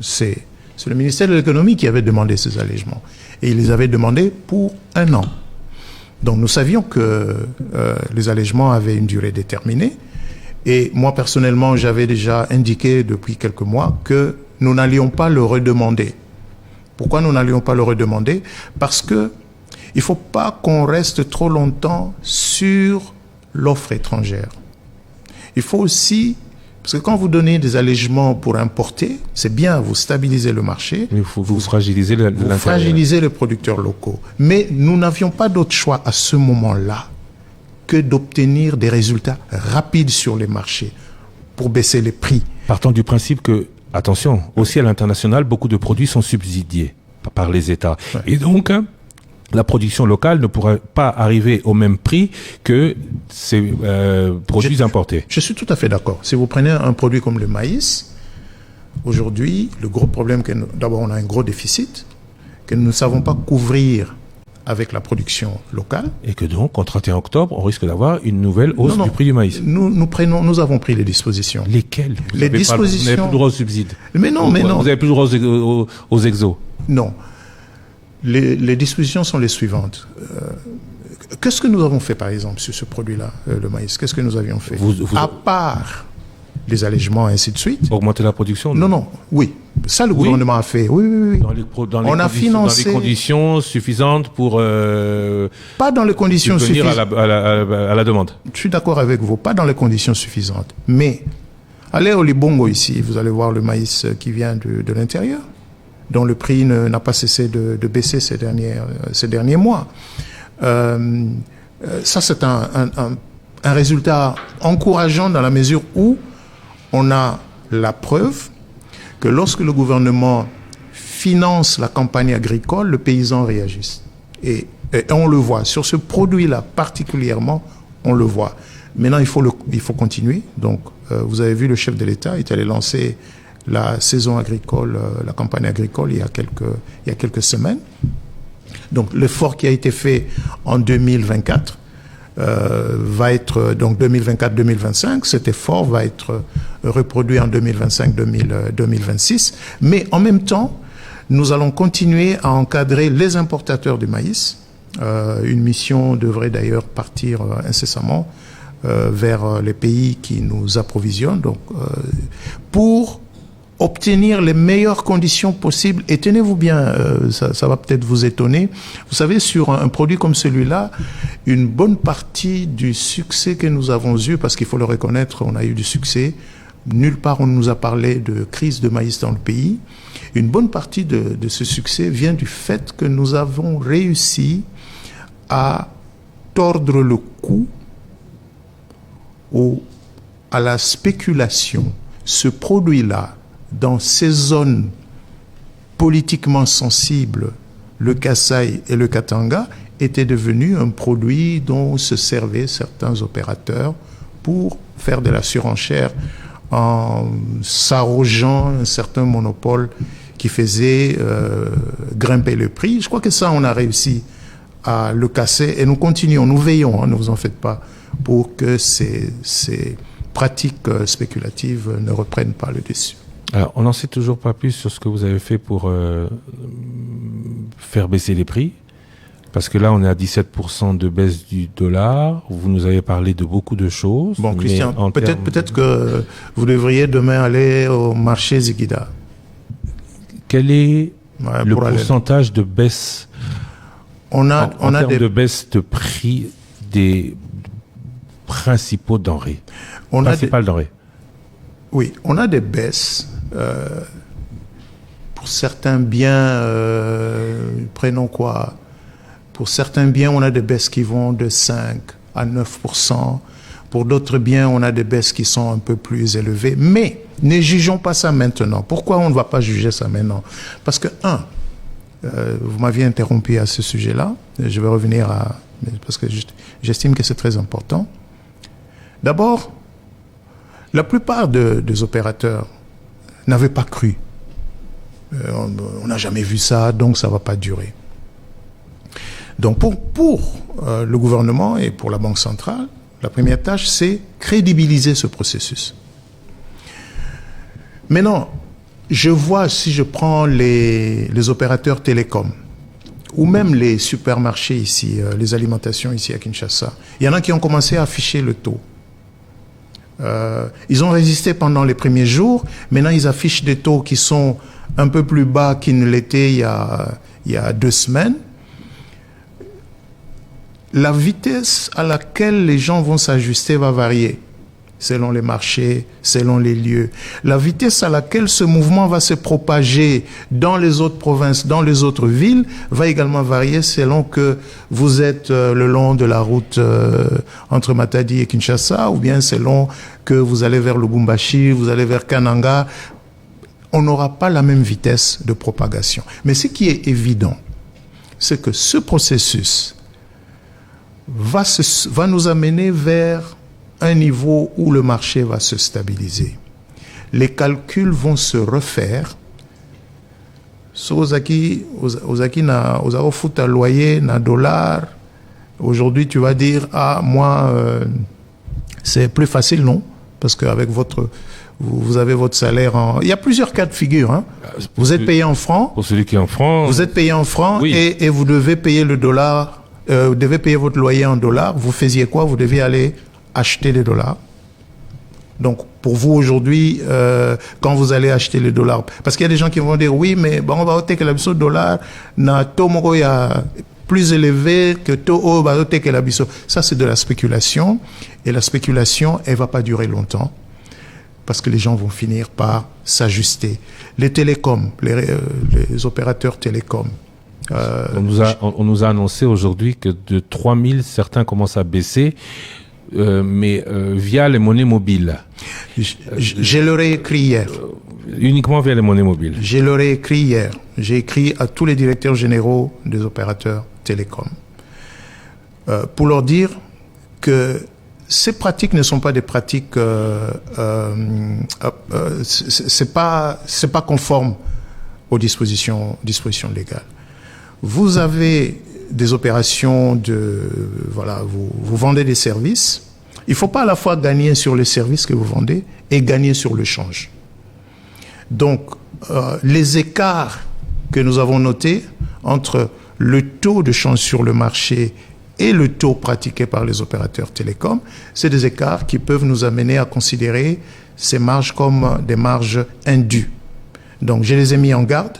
c'est le ministère de l'économie qui avait demandé ces allègements. Et il les avait demandés pour 1 an. Donc nous savions que les allègements avaient une durée déterminée. Et moi, personnellement, j'avais déjà indiqué depuis quelques mois que nous n'allions pas le redemander. Pourquoi nous n'allions pas le redemander? Parce que il ne faut pas qu'on reste trop longtemps sur l'offre étrangère. Il faut aussi, parce que quand vous donnez des allègements pour importer, c'est bien, vous stabilisez le marché. Mais vous fragilisez vous fragilisez les producteurs locaux. Mais nous n'avions pas d'autre choix à ce moment-là que d'obtenir des résultats rapides sur les marchés pour baisser les prix. Partant du principe que attention, aussi à l'international, beaucoup de produits sont subsidiés par les États. Ouais. Et donc, la production locale ne pourrait pas arriver au même prix que ces produits importés. Je suis tout à fait d'accord. Si vous prenez un produit comme le maïs, aujourd'hui, le gros problème, d'abord on a un gros déficit que nous ne savons pas couvrir avec la production locale. Et que donc, au 31 octobre, on risque d'avoir une nouvelle hausse du prix du maïs. Nous avons pris les dispositions. Lesquelles? Les dispositions. Vous n'avez plus le droit aux subsides. Mais non. Vous n'avez plus le droit aux exos. Non. Les dispositions sont les suivantes. Qu'est-ce que nous avons fait, par exemple, sur ce produit-là, le maïs? Qu'est-ce que nous avions fait? À part les allègements, ainsi de suite. Augmenter la production? Non. Oui. Ça, le gouvernement a fait. Oui. On a financé. Dans les conditions suffisantes pour. Pas dans les conditions suffisantes. À la demande. Je suis d'accord avec vous. Pas dans les conditions suffisantes. Mais, allez au Libongo ici, vous allez voir le maïs qui vient de l'intérieur, dont le prix n'a pas cessé de baisser ces derniers mois. Ça, c'est un résultat encourageant dans la mesure où on a la preuve que lorsque le gouvernement finance la campagne agricole, le paysan réagisse. Et on le voit. Sur ce produit-là particulièrement, on le voit. Maintenant, il faut continuer. Donc, vous avez vu, le chef de l'État est allé lancer la saison agricole, la campagne agricole il y a quelques semaines. Donc, l'effort qui a été fait en 2024 va être, donc 2024-2025, cet effort va être reproduit en 2025-2026. Mais en même temps, nous allons continuer à encadrer les importateurs de maïs. Une mission devrait d'ailleurs partir incessamment vers les pays qui nous approvisionnent, donc, pour obtenir les meilleures conditions possibles. Et tenez-vous bien, ça va peut-être vous étonner. Vous savez, sur un produit comme celui-là, une bonne partie du succès que nous avons eu, parce qu'il faut le reconnaître, on a eu du succès. Nulle part on nous a parlé de crise de maïs dans le pays. Une bonne partie de ce succès vient du fait que nous avons réussi à tordre le cou à la spéculation. Ce produit-là, dans ces zones politiquement sensibles, le Kasaï et le Katanga, était devenu un produit dont se servaient certains opérateurs pour faire de la surenchère en s'arrogeant un certain monopole qui faisait grimper le prix. Je crois que ça, on a réussi à le casser et nous continuons, nous veillons, ne vous en faites pas, pour que ces pratiques spéculatives ne reprennent pas le dessus. Alors, on n'en sait toujours pas plus sur ce que vous avez fait pour faire baisser les prix, parce que là, on est à 17% de baisse du dollar. Vous nous avez parlé de beaucoup de choses. Bon, Christian, peut-être que vous devriez demain aller au marché Ziguida. Quel est le pourcentage de baisse en termes de baisse de prix des principaux denrées, principales denrées? Oui, on a des baisses. Pour certains biens, prenons quoi? Pour certains biens, on a des baisses qui vont de 5 à 9%. Pour d'autres biens, on a des baisses qui sont un peu plus élevées. Mais ne jugeons pas ça maintenant. Pourquoi on ne va pas juger ça maintenant? Parce que, vous m'aviez interrompu à ce sujet-là. Je vais revenir parce que j'estime que c'est très important. D'abord, la plupart des opérateurs n'avaient pas cru. On n'a jamais vu ça, donc ça ne va pas durer. Donc pour le gouvernement et pour la Banque centrale, la première tâche, c'est crédibiliser ce processus. Maintenant, je vois, si je prends les opérateurs télécoms, ou même les supermarchés ici, les alimentations ici à Kinshasa, il y en a qui ont commencé à afficher le taux. Ils ont résisté pendant les premiers jours. Maintenant, ils affichent des taux qui sont un peu plus bas qu'ils ne l'étaient il y a 2 semaines. La vitesse à laquelle les gens vont s'ajuster va varier selon les marchés, selon les lieux. La vitesse à laquelle ce mouvement va se propager dans les autres provinces, dans les autres villes, va également varier selon que vous êtes le long de la route entre Matadi et Kinshasa, ou bien selon que vous allez vers Lubumbashi, vous allez vers Kananga. On n'aura pas la même vitesse de propagation. Mais ce qui est évident, c'est que ce processus va nous amener vers un niveau où le marché va se stabiliser. Les calculs vont se refaire. Ozaki na foot à loyer na dollar. Aujourd'hui, tu vas dire moi c'est plus facile, non? Parce qu'avec vous avez votre salaire en... Il y a plusieurs cas de figure. Hein. Vous êtes payé en francs. Pour celui qui est en francs. Vous êtes payé en francs, oui. et vous devez payer le dollar. Vous devez payer votre loyer en dollars. Vous faisiez quoi? Vous deviez aller acheter des dollars. Donc, pour vous aujourd'hui, quand vous allez acheter les dollars, parce qu'il y a des gens qui vont dire oui, mais bon, on va ôter que la dollar na tomoro ya plus élevé que taux va ôter que la biso. Ça, c'est de la spéculation, et la spéculation, elle va pas durer longtemps, parce que les gens vont finir par s'ajuster. Les télécoms, les opérateurs télécoms. On nous a annoncé aujourd'hui que de 3000, certains commencent à baisser. Mais via les monnaies mobiles. Je leur ai écrit hier. Uniquement via les monnaies mobiles. Je leur ai écrit hier. J'ai écrit à tous les directeurs généraux des opérateurs télécoms pour leur dire que ces pratiques ne sont pas des pratiques, c'est pas conforme aux dispositions légales. Vous avez des opérations vous vendez des services. Il ne faut pas à la fois gagner sur les services que vous vendez et gagner sur le change. Donc, les écarts que nous avons notés entre le taux de change sur le marché et le taux pratiqué par les opérateurs télécoms, c'est des écarts qui peuvent nous amener à considérer ces marges comme des marges indues. Donc, je les ai mis en garde.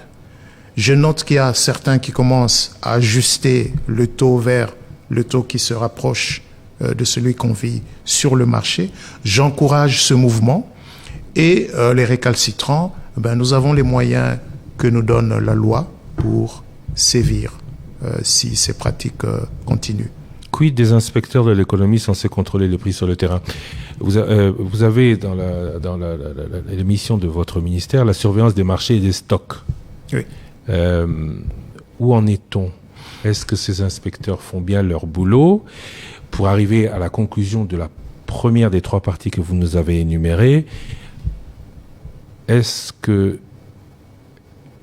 Je note qu'il y a certains qui commencent à ajuster le taux vers le taux qui se rapproche de celui qu'on vit sur le marché. J'encourage ce mouvement, et les récalcitrants, nous avons les moyens que nous donne la loi pour sévir si ces pratiques continuent. Quid des inspecteurs de l'économie censés contrôler les prix sur le terrain? Vous avez dans l'émission de votre ministère la surveillance des marchés et des stocks. Oui. Où en est-on? Est-ce que ces inspecteurs font bien leur boulot? Pour arriver à la conclusion de la première des 3 parties que vous nous avez énumérées, est-ce que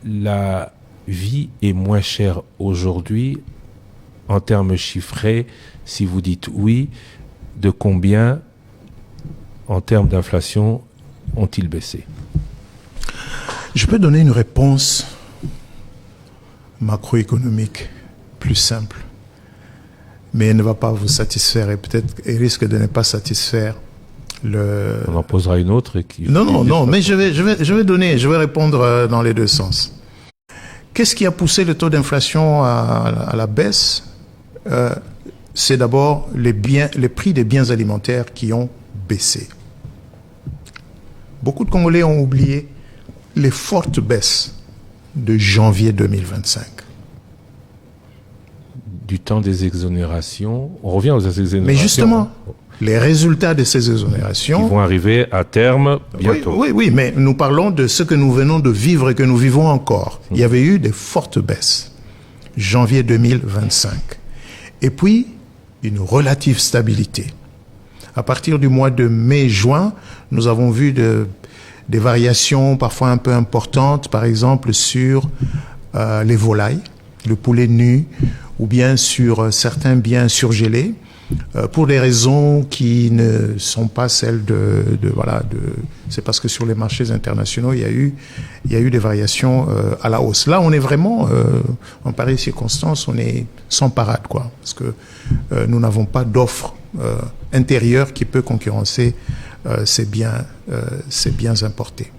la vie est moins chère aujourd'hui en termes chiffrés? Si vous dites oui, de combien en termes d'inflation ont-ils baissé? Je peux donner une réponse macroéconomique plus simple, mais elle ne va pas vous satisfaire, et peut-être elle risque de ne pas satisfaire le... On en posera une autre. Non, mais je vais répondre dans les deux sens. Qu'est-ce qui a poussé le taux d'inflation à la baisse? C'est d'abord les prix des biens alimentaires qui ont baissé. Beaucoup de Congolais ont oublié les fortes baisses de janvier 2025. Du temps des exonérations. On revient aux exonérations. Mais justement, les résultats de ces exonérations... Ils vont arriver à terme bientôt. Oui, mais nous parlons de ce que nous venons de vivre et que nous vivons encore. Il y avait eu des fortes baisses. Janvier 2025. Et puis, une relative stabilité. À partir du mois de mai-juin, nous avons vu des variations parfois un peu importantes, par exemple sur les volailles, le poulet nu, ou bien sur certains biens surgelés, pour des raisons qui ne sont pas celles c'est parce que sur les marchés internationaux, il y a eu des variations à la hausse. Là, on est vraiment, en pareille circonstance, on est sans parade, quoi, parce que nous n'avons pas d'offre intérieure qui peut concurrencer ces biens importés.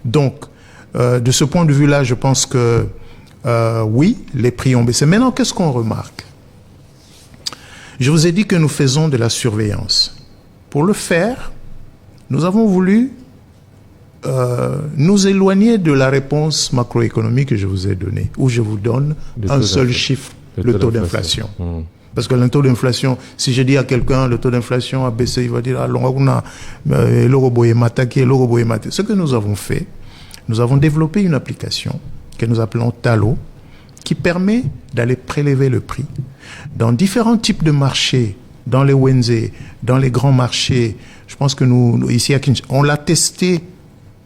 Donc, de ce point de vue-là, je pense que oui, les prix ont baissé. Maintenant, qu'est-ce qu'on remarque? Je vous ai dit que nous faisons de la surveillance. Pour le faire, nous avons voulu nous éloigner de la réponse macroéconomique que je vous ai donnée, où je vous donne un seul chiffre, le taux d'inflation. Parce que le taux d'inflation, si je dis à quelqu'un le taux d'inflation a baissé, il va dire ce que nous avons fait, nous avons développé une application que nous appelons Talo, qui permet d'aller prélever le prix dans différents types de marchés, dans les Wenze, dans les grands marchés. Je pense que nous ici à Kinshasa, on l'a testé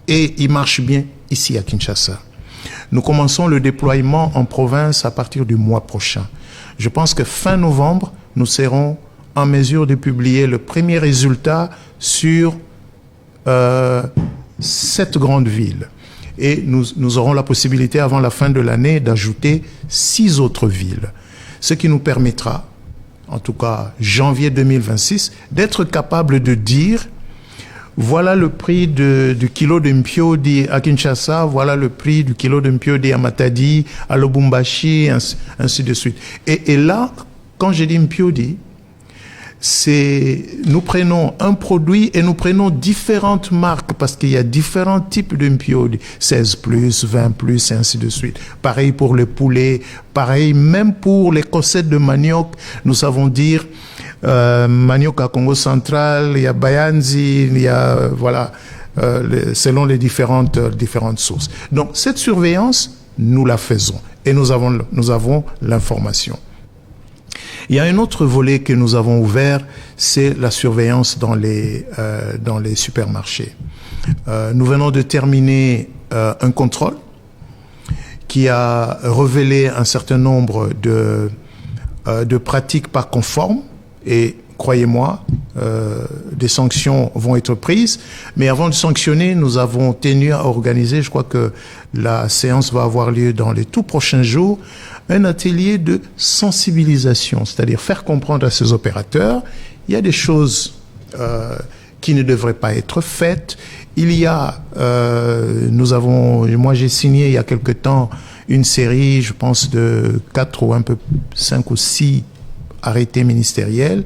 et il marche bien ici à Kinshasa. Nous commençons le déploiement en province à partir du mois prochain. Je pense que fin novembre, nous serons en mesure de publier le premier résultat sur 7 grandes villes. Et nous aurons la possibilité, avant la fin de l'année, d'ajouter 6 autres villes. Ce qui nous permettra, en tout cas janvier 2026, d'être capable de dire voilà le prix du kilo de mpiodi à Kinshasa, voilà le prix du kilo de mpiodi à Matadi, à Lubumbashi, ainsi de suite. Et là, quand je dis mpiodi, nous prenons un produit et nous prenons différentes marques parce qu'il y a différents types de mpiodi, 16+, 20+, et ainsi de suite. Pareil pour le poulet, pareil même pour les cossettes de manioc, nous savons dire manioc à Congo central, il y a Bayanzi, il y a, selon les différentes sources. Donc, cette surveillance, nous la faisons et nous avons l'information. Il y a un autre volet que nous avons ouvert, c'est la surveillance dans les supermarchés. Nous venons de terminer un contrôle qui a révélé un certain nombre de pratiques pas conformes et croyez-moi, des sanctions vont être prises. Mais avant de sanctionner, nous avons tenu à organiser, je crois que la séance va avoir lieu dans les tout prochains jours, un atelier de sensibilisation, c'est-à-dire faire comprendre à ces opérateurs, il y a des choses qui ne devraient pas être faites. Il y a, moi j'ai signé il y a quelque temps une série, je pense de 5 ou 6 arrêtés ministériels.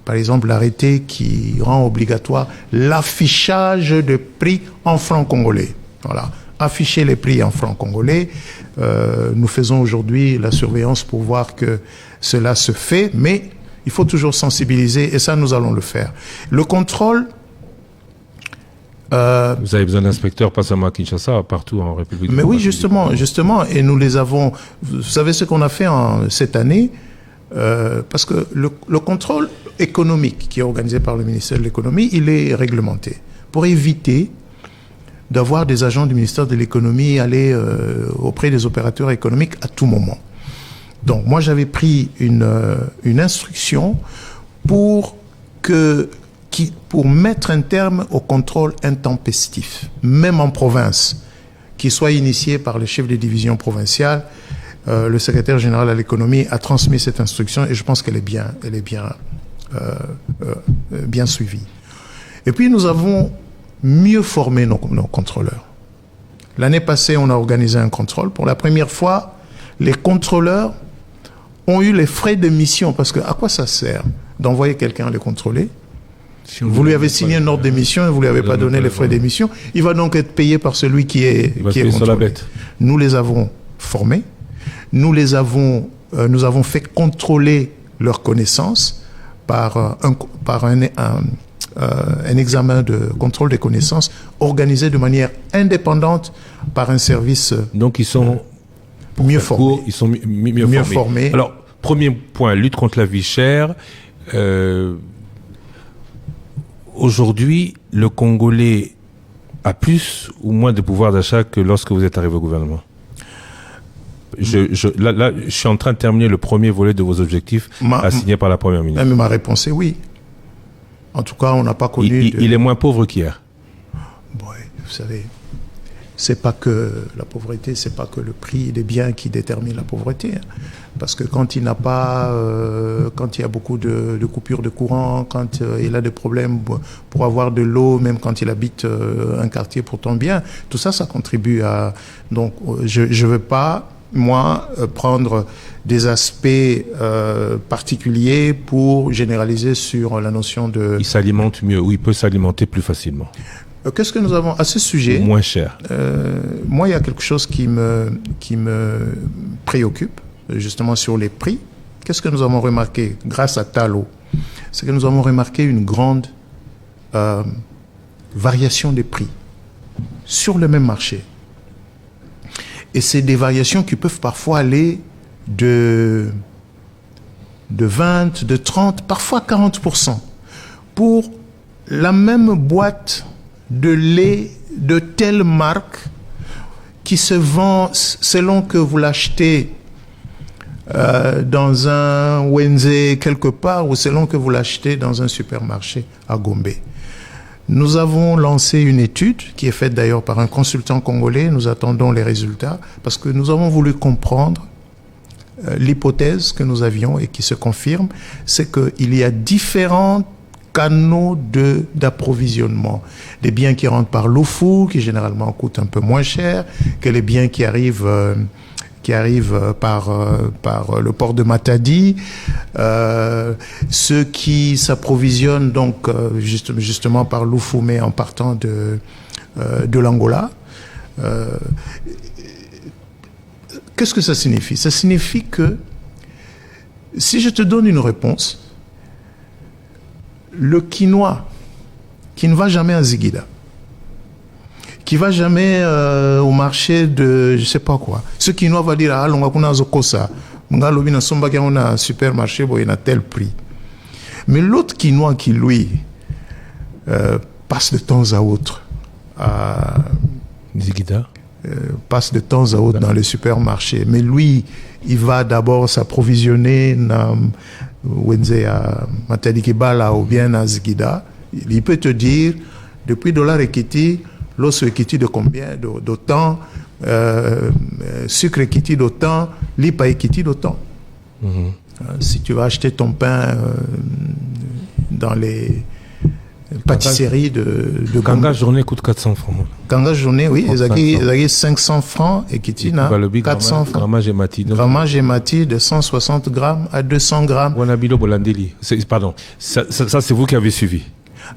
Par exemple, l'arrêté qui rend obligatoire l'affichage de prix en francs congolais. Voilà. Afficher les prix en francs congolais. Nous faisons aujourd'hui la surveillance pour voir que cela se fait, mais il faut toujours sensibiliser et ça, nous allons le faire. Le contrôle... Vous avez besoin d'inspecteurs, pas seulement à Kinshasa, partout en République. Mais oui, justement, et nous les avons... Vous savez ce qu'on a fait cette année parce que le contrôle économique qui est organisé par le ministère de l'économie, il est réglementé pour éviter d'avoir des agents du ministère de l'économie aller auprès des opérateurs économiques à tout moment. Donc moi j'avais pris une instruction pour mettre un terme au contrôle intempestif, même en province, qui soit initié par le chef de division provinciale. Le secrétaire général à l'économie a transmis cette instruction et je pense qu'elle est bien suivie. Et puis nous avons mieux formé nos contrôleurs. L'année passée, on a organisé un contrôle. Pour la première fois, les contrôleurs ont eu les frais de mission parce que à quoi ça sert d'envoyer quelqu'un les contrôler? Si vous lui avez signé un ordre d'émission et vous lui avez pas donné les frais d'émission, il va donc être payé par celui qui est contrôlé. Sur la bête. Nous les avons formés. Nous avons fait contrôler leurs connaissances par un examen de contrôle des connaissances organisé de manière indépendante par un service. Donc ils sont mieux formés. Ils sont mieux formés. Alors, premier point, lutte contre la vie chère. Aujourd'hui, le Congolais a plus ou moins de pouvoir d'achat que lorsque vous êtes arrivé au gouvernement? Je suis en train de terminer le premier volet de vos objectifs assignés par la Première ministre. Mais ma réponse est oui. En tout cas, on n'a pas connu... Il est moins pauvre qu'hier. Bon, vous savez, c'est pas que la pauvreté, c'est pas que le prix des biens qui détermine la pauvreté. Parce que quand il n'a pas... quand il y a beaucoup de coupures de courant, quand il a des problèmes pour avoir de l'eau, même quand il habite un quartier pourtant bien, tout ça, ça contribue à... Donc, je veux pas... moi, prendre des aspects particuliers pour généraliser sur la notion de... Il s'alimente mieux, ou il peut s'alimenter plus facilement. Qu'est-ce que nous avons à ce sujet? Moins cher. Moi, il y a quelque chose qui me préoccupe, justement sur les prix. Qu'est-ce que nous avons remarqué grâce à Talo? C'est que nous avons remarqué une grande variation des prix sur le même marché. Et c'est des variations qui peuvent parfois aller de 20, de 30, parfois 40%. Pour la même boîte de lait de telle marque qui se vend selon que vous l'achetez dans un Wenze quelque part ou selon que vous l'achetez dans un supermarché à Gombe. Nous avons lancé une étude qui est faite d'ailleurs par un consultant congolais. Nous attendons les résultats parce que nous avons voulu comprendre l'hypothèse que nous avions et qui se confirme, c'est qu'il y a différents canaux d'approvisionnement. Les biens qui rentrent par l'OFU, qui généralement coûtent un peu moins cher que les biens qui arrivent par le port de Matadi, ceux qui s'approvisionnent donc justement par l'OFU, mais en partant de l'Angola. Qu'est-ce que ça signifie? Ça signifie que si je te donne une réponse, le quinoa qui ne va jamais à Ziguida, qui va jamais au marché de je sais pas quoi, ce quinoa va dire ah longa kuna zokosa, nga lobi na somba kia on a supermarché bo il a tel prix. Mais l'autre quinoa qui lui passe de temps à autre à Ziguida. Passe de temps à autre dans les supermarchés. Mais lui, il va d'abord s'approvisionner à Matadi Kibala ou bien à Ziguida. Il peut te dire, depuis dollar Ekiti, l'os Ekiti de combien, d'autant, sucre Ekiti d'autant, lipa Ekiti d'autant. Si tu vas acheter ton pain dans les pâtisserie de Kanga journée coûte 400 francs. Kanga journée, oui, ils ont 500 francs et Kitina 400 francs. Grammage et mati. Grammage et mati de 160 grammes à 200 grammes. Wanabilo Bolandeli. Pardon, ça c'est vous qui avez suivi.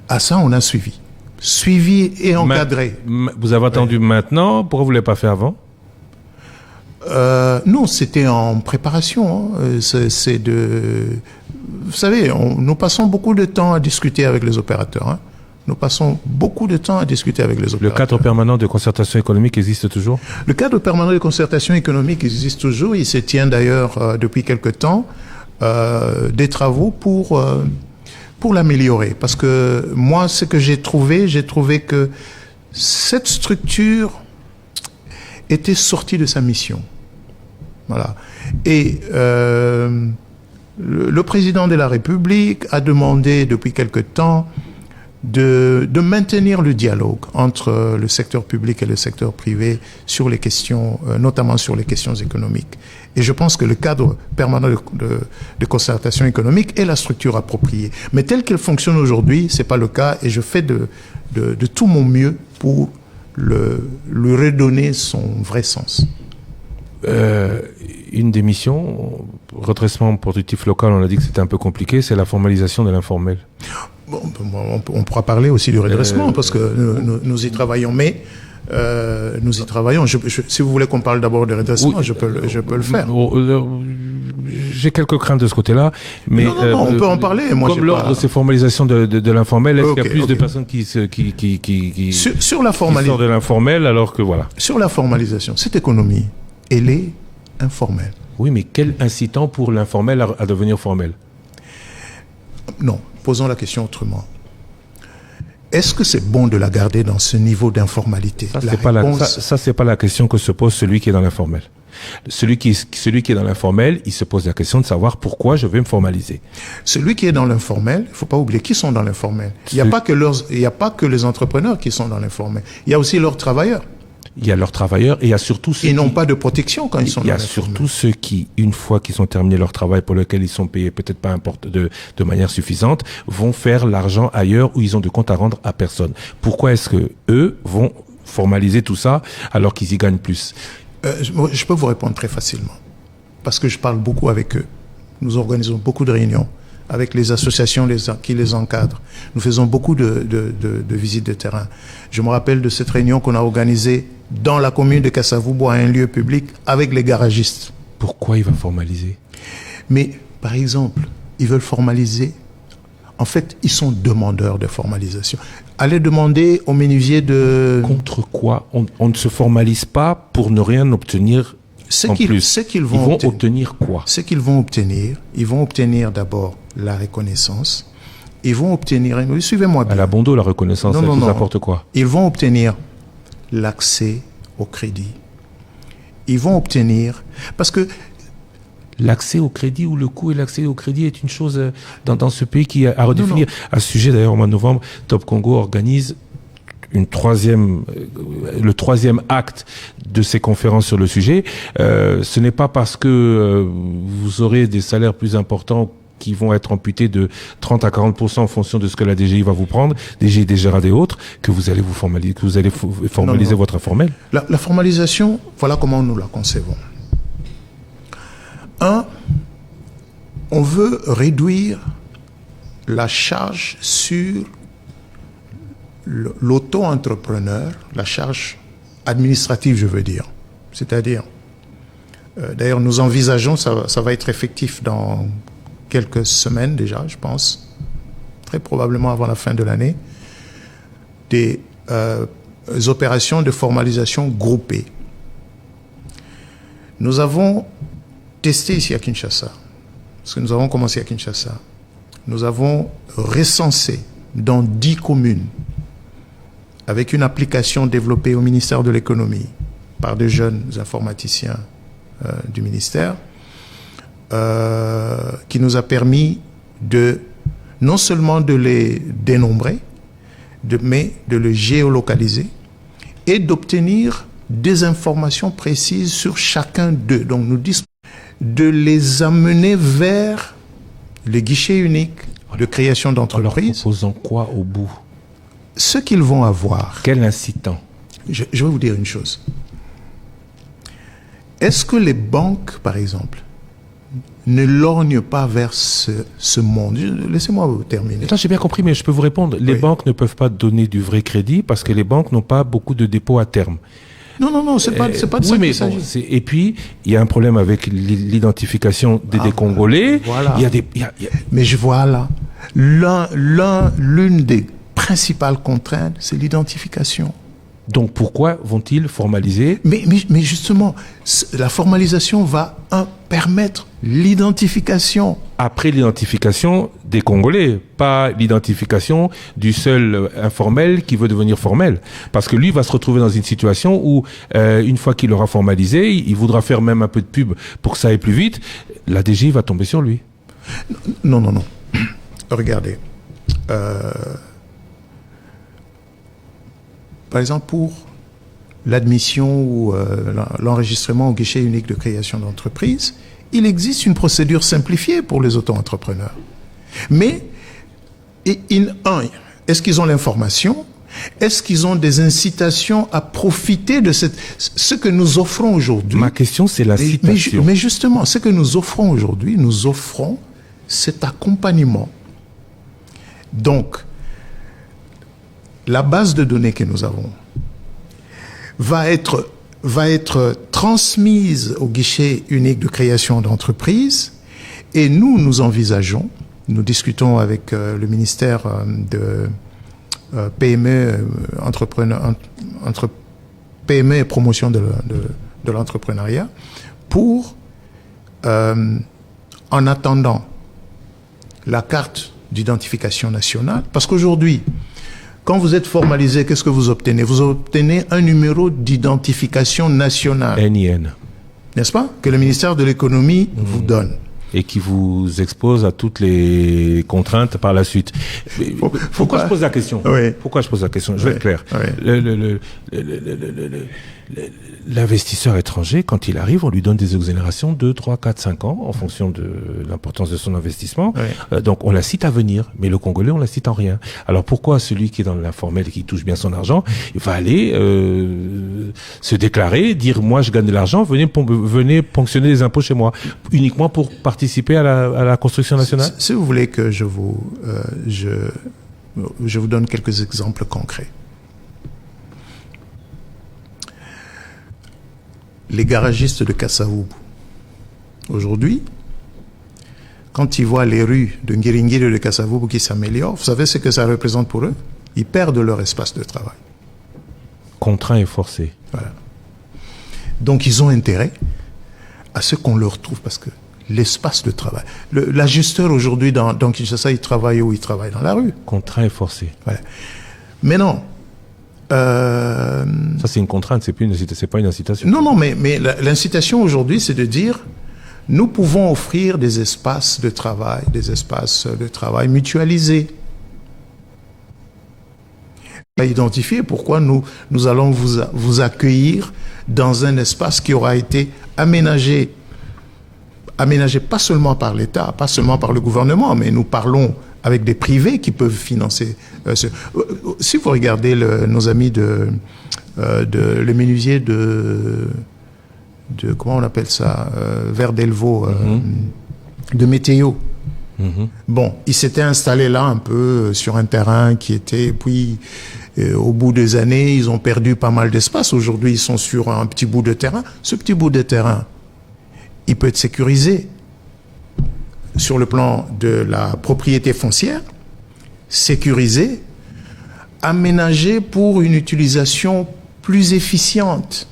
À ça, on a suivi. Suivi et encadré. Vous avez attendu maintenant, pourquoi vous ne l'avez pas fait avant? Non, c'était en préparation. Vous savez, nous passons beaucoup de temps à discuter avec les opérateurs. Hein. Nous passons beaucoup de temps à discuter avec les opérateurs. Le cadre permanent de concertation économique existe toujours? Le cadre permanent de concertation économique existe toujours. Il se tient d'ailleurs depuis quelque temps des travaux pour l'améliorer. Parce que moi, ce que j'ai trouvé que cette structure était sortie de sa mission. Voilà. Et le président de la République a demandé depuis quelque temps de maintenir le dialogue entre le secteur public et le secteur privé sur les questions, notamment sur les questions économiques. Et je pense que le cadre permanent de concertation économique est la structure appropriée. Mais telle qu'elle fonctionne aujourd'hui, c'est pas le cas et je fais de tout mon mieux pour lui redonner son vrai sens. Une des missions, redressement productif local, on a dit que c'était un peu compliqué, c'est la formalisation de l'informel. Bon, on pourra parler aussi du redressement parce que nous y travaillons, mais nous y travaillons. Si vous voulez qu'on parle d'abord de redressement, oui, je peux le faire. J'ai quelques craintes de ce côté-là, mais non, on peut en parler. Moi, comme lors de ces formalisations de l'informel, est-ce qu'il y a plus de personnes qui sur la formalisation sortent de l'informel, alors que voilà. Sur la formalisation, cette économie, elle est informelle. Oui, mais quel incitant pour l'informel à devenir formel? Non, posons la question autrement. Est-ce que c'est bon de la garder dans ce niveau d'informalité? Ça, c'est pas la question que se pose celui qui est dans l'informel. Celui qui est dans l'informel, il se pose la question de savoir pourquoi je vais me formaliser. Celui qui est dans l'informel, il faut pas oublier qui sont dans l'informel. Il n'y a pas que les entrepreneurs qui sont dans l'informel. Il y a aussi leurs travailleurs. Il y a leurs travailleurs et il y a surtout ceux qui n'ont pas de protection quand ils sont dans l'informel. Il y a surtout ceux qui, une fois qu'ils ont terminé leur travail pour lequel ils sont payés peut-être pas de manière suffisante, vont faire l'argent ailleurs où ils ont de compte à rendre à personne. Pourquoi est-ce que eux vont formaliser tout ça alors qu'ils y gagnent plus? Je peux vous répondre très facilement. Parce que je parle beaucoup avec eux. Nous organisons beaucoup de réunions avec les associations qui les encadrent. Nous faisons beaucoup de visites de terrain. Je me rappelle de cette réunion qu'on a organisée dans la commune de Kasavubo à un lieu public avec les garagistes. Pourquoi ils vont formaliser? Mais, par exemple, ils veulent formaliser En fait, ils sont demandeurs de formalisation. Allez demander aux menuisiers de... Contre quoi on ne se formalise pas pour ne rien obtenir en plus. Ils vont obtenir quoi? Ce qu'ils vont obtenir, ils vont obtenir d'abord la reconnaissance. Ils vont obtenir... Suivez-moi bien. À la bon dos, la reconnaissance, ça vous apporte quoi? Ils vont obtenir l'accès au crédit. Ils vont obtenir... Parce que l'accès au crédit ou le coût et l'accès au crédit est une chose dans ce pays qui a à redéfinir. À ce sujet, d'ailleurs, au mois de novembre, Top Congo organise le troisième acte de ces conférences sur le sujet. Ce n'est pas parce que vous aurez des salaires plus importants qui vont être amputés de 30 à 40% en fonction de ce que la DGI va vous prendre, DGI, DGRAD et autres, que vous allez vous formaliser, que vous allez formaliser votre informel. La formalisation, voilà comment nous la concevons. On veut réduire la charge sur l'auto-entrepreneur, la charge administrative, je veux dire. C'est-à-dire, d'ailleurs, nous envisageons, ça va être effectif dans quelques semaines déjà, je pense, très probablement avant la fin de l'année, des opérations de formalisation groupées. Nous avons testé ici à Kinshasa, parce que nous avons commencé à Kinshasa. Nous avons recensé dans 10 communes, avec une application développée au ministère de l'économie par des jeunes informaticiens du ministère, qui nous a permis non seulement de les dénombrer, mais de les géolocaliser et d'obtenir des informations précises sur chacun d'eux. Donc nous disposons de les amener vers le guichet unique de création d'entreprise. En leur proposant quoi au bout? Ce qu'ils vont avoir. Quel incitant? Je vais vous dire une chose. Est-ce que les banques, par exemple, ne lorgnent pas vers ce monde? Laissez-moi vous terminer. Attends, j'ai bien compris, mais je peux vous répondre. Les banques ne peuvent pas donner du vrai crédit parce que les banques n'ont pas beaucoup de dépôts à terme. Non, c'est pas de ça qu'il s'agit. Et puis, il y a un problème avec l'identification des Congolais. Voilà. Il y a des, Mais je vois là, l'une des principales contraintes, c'est l'identification. Donc, pourquoi vont-ils formaliser? Mais justement, la formalisation va permettre l'identification. Après l'identification des Congolais, pas l'identification du seul informel qui veut devenir formel. Parce que lui va se retrouver dans une situation où, une fois qu'il aura formalisé, il voudra faire même un peu de pub pour que ça aille plus vite, la DGI va tomber sur lui. Non. Regardez. Par exemple, pour l'admission ou l'enregistrement au guichet unique de création d'entreprise, il existe une procédure simplifiée pour les auto-entrepreneurs. Mais, est-ce qu'ils ont l'information? Est-ce qu'ils ont des incitations à profiter de ce que nous offrons aujourd'hui? Ma question, c'est l'incitation. Mais justement, ce que nous offrons aujourd'hui, nous offrons cet accompagnement. Donc, la base de données que nous avons va être transmise au guichet unique de création d'entreprise et nous envisageons, nous discutons avec le ministère de PME, entre PME et promotion de l'entrepreneuriat pour, en attendant la carte d'identification nationale, parce qu'aujourd'hui, quand vous êtes formalisé, qu'est-ce que vous obtenez? Vous obtenez un numéro d'identification nationale. NIN. N'est-ce pas? Que le ministère de l'économie vous donne. Et qui vous expose à toutes les contraintes par la suite. Pourquoi je pose la question? Oui. Pourquoi je pose la question? Je vais être clair. Oui. L'investisseur étranger, quand il arrive, on lui donne des exonérations de 3, 4, 5 ans en fonction de l'importance de son investissement. Oui. Donc, on l'incite à venir, mais le Congolais, on l'incite en rien. Alors, pourquoi celui qui est dans l'informel et qui touche bien son argent, il va aller se déclarer, dire, moi, je gagne de l'argent, venez ponctionner les impôts chez moi, uniquement pour participer à la construction nationale? Si vous voulez que je vous donne quelques exemples concrets. Les garagistes de Kassaoubou, aujourd'hui, quand ils voient les rues de Ngiringiri et de Kasavubu qui s'améliorent, vous savez ce que ça représente pour eux? Ils perdent leur espace de travail. Contraint et forcé. Voilà. Donc ils ont intérêt à ce qu'on leur trouve, parce que l'espace de travail. L'ajusteur aujourd'hui dans Kinshasa, il travaille où? Il travaille dans la rue. Contraint et forcé. Voilà. Mais non. Ça, c'est une contrainte, c'est pas une incitation. Non, mais l'incitation aujourd'hui, c'est de dire, nous pouvons offrir des espaces de travail mutualisés. Identifier pourquoi nous allons vous accueillir dans un espace qui aura été aménagé pas seulement par l'État, pas seulement par le gouvernement, mais nous parlons avec des privés qui peuvent financer. Si vous regardez nos amis les menuisiers de comment on appelle ça, Vert d'Elvaux, de Météo. Bon, ils s'étaient installés là un peu sur un terrain qui était, puis au bout des années, ils ont perdu pas mal d'espace. Aujourd'hui, ils sont sur un petit bout de terrain. Ce petit bout de terrain, il peut être sécurisé sur le plan de la propriété foncière, sécurisé, aménagé pour une utilisation plus efficiente.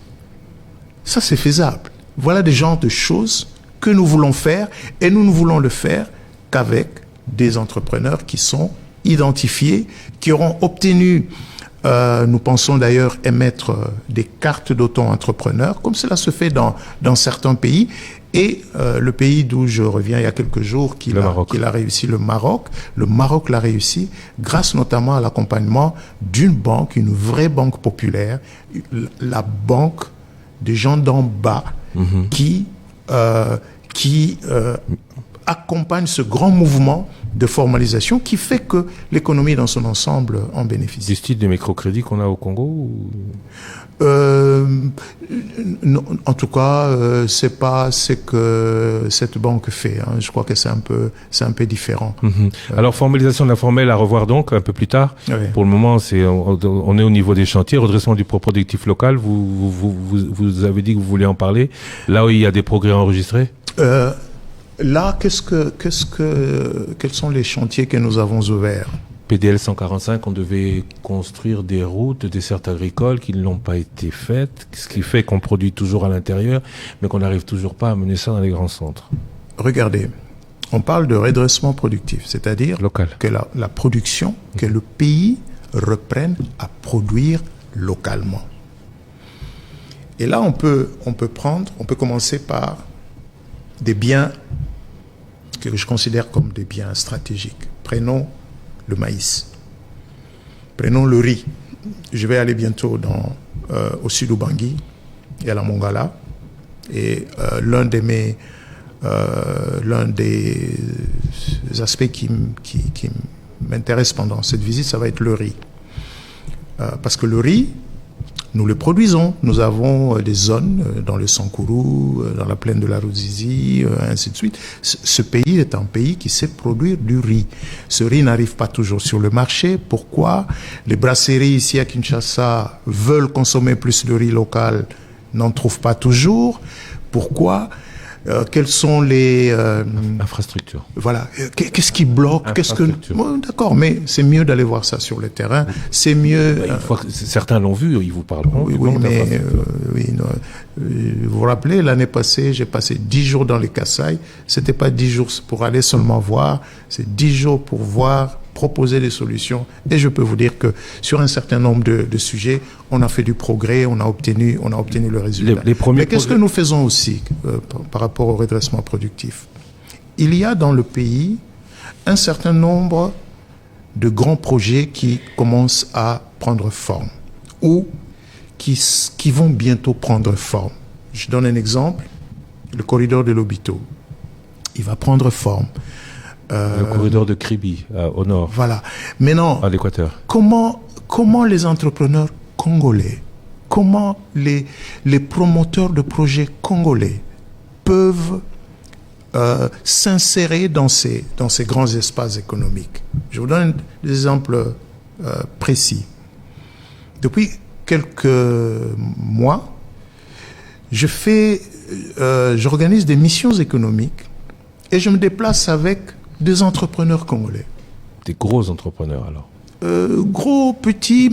Ça, c'est faisable. Voilà des genres de choses que nous voulons faire, et nous ne voulons le faire qu'avec des entrepreneurs qui sont identifiés, qui auront obtenu, nous pensons d'ailleurs émettre des cartes d'auto-entrepreneurs, comme cela se fait dans certains pays. Et le pays d'où je reviens il y a quelques jours, qu'il a réussi, le Maroc l'a réussi grâce notamment à l'accompagnement d'une banque, une vraie banque populaire, la banque des gens d'en bas qui accompagne ce grand mouvement de formalisation qui fait que l'économie dans son ensemble en bénéficie. Du style de microcrédit qu'on a au Congo ou... Non, en tout cas, c'est pas ce que cette banque fait. Hein. Je crois que c'est un peu différent. Alors, formalisation de l'informel à revoir donc un peu plus tard. Oui. Pour le moment, on est au niveau des chantiers, redressement du propre productif local. Vous avez dit que vous vouliez en parler. Là où il y a des progrès enregistrés. Là, quels sont les chantiers que nous avons ouverts? PDL 145, on devait construire des routes, des dessertes agricoles qui n'ont pas été faites, ce qui fait qu'on produit toujours à l'intérieur, mais qu'on n'arrive toujours pas à mener ça dans les grands centres. Regardez, on parle de redressement productif, c'est-à-dire local. Que la production, que le pays reprenne à produire localement. Et là, on peut commencer par des biens que je considère comme des biens stratégiques. Prenons le maïs. Prenons le riz. Je vais aller bientôt au sud Ubangui et à la Mongala. Et l'un des aspects qui m'intéresse pendant cette visite, ça va être le riz. Parce que le riz, nous le produisons. Nous avons des zones dans le Sankourou, dans la plaine de la Ruzizi, ainsi de suite. Ce pays est un pays qui sait produire du riz. Ce riz n'arrive pas toujours sur le marché. Pourquoi? Les brasseries ici à Kinshasa veulent consommer plus de riz local, n'en trouvent pas toujours. Pourquoi? Quelles sont les infrastructures? Voilà. Qu'est-ce qui bloque? D'accord, mais c'est mieux d'aller voir ça sur le terrain. C'est mieux. Une fois que certains l'ont vu, ils vous parleront. Oui, mais vous vous rappelez, l'année passée, j'ai passé 10 jours dans les Kasaï. C'était pas 10 jours pour aller seulement voir, c'est 10 jours pour voir, proposer des solutions. Et je peux vous dire que sur un certain nombre de sujets, on a fait du progrès, on a obtenu le résultat. Mais qu'est-ce que nous faisons aussi par rapport au redressement productif? Il y a dans le pays un certain nombre de grands projets qui commencent à prendre forme ou qui vont bientôt prendre forme. Je donne un exemple, le corridor de Lobito. Il va prendre forme. Le corridor de Kribi, au nord. Voilà. Mais non. À l'équateur. Comment les entrepreneurs congolais, comment les promoteurs de projets congolais peuvent s'insérer dans ces grands espaces économiques? Je vous donne des exemples précis. Depuis quelques mois, j'organise des missions économiques Et je me déplace avec des entrepreneurs congolais. Des gros entrepreneurs, alors. Gros, petits,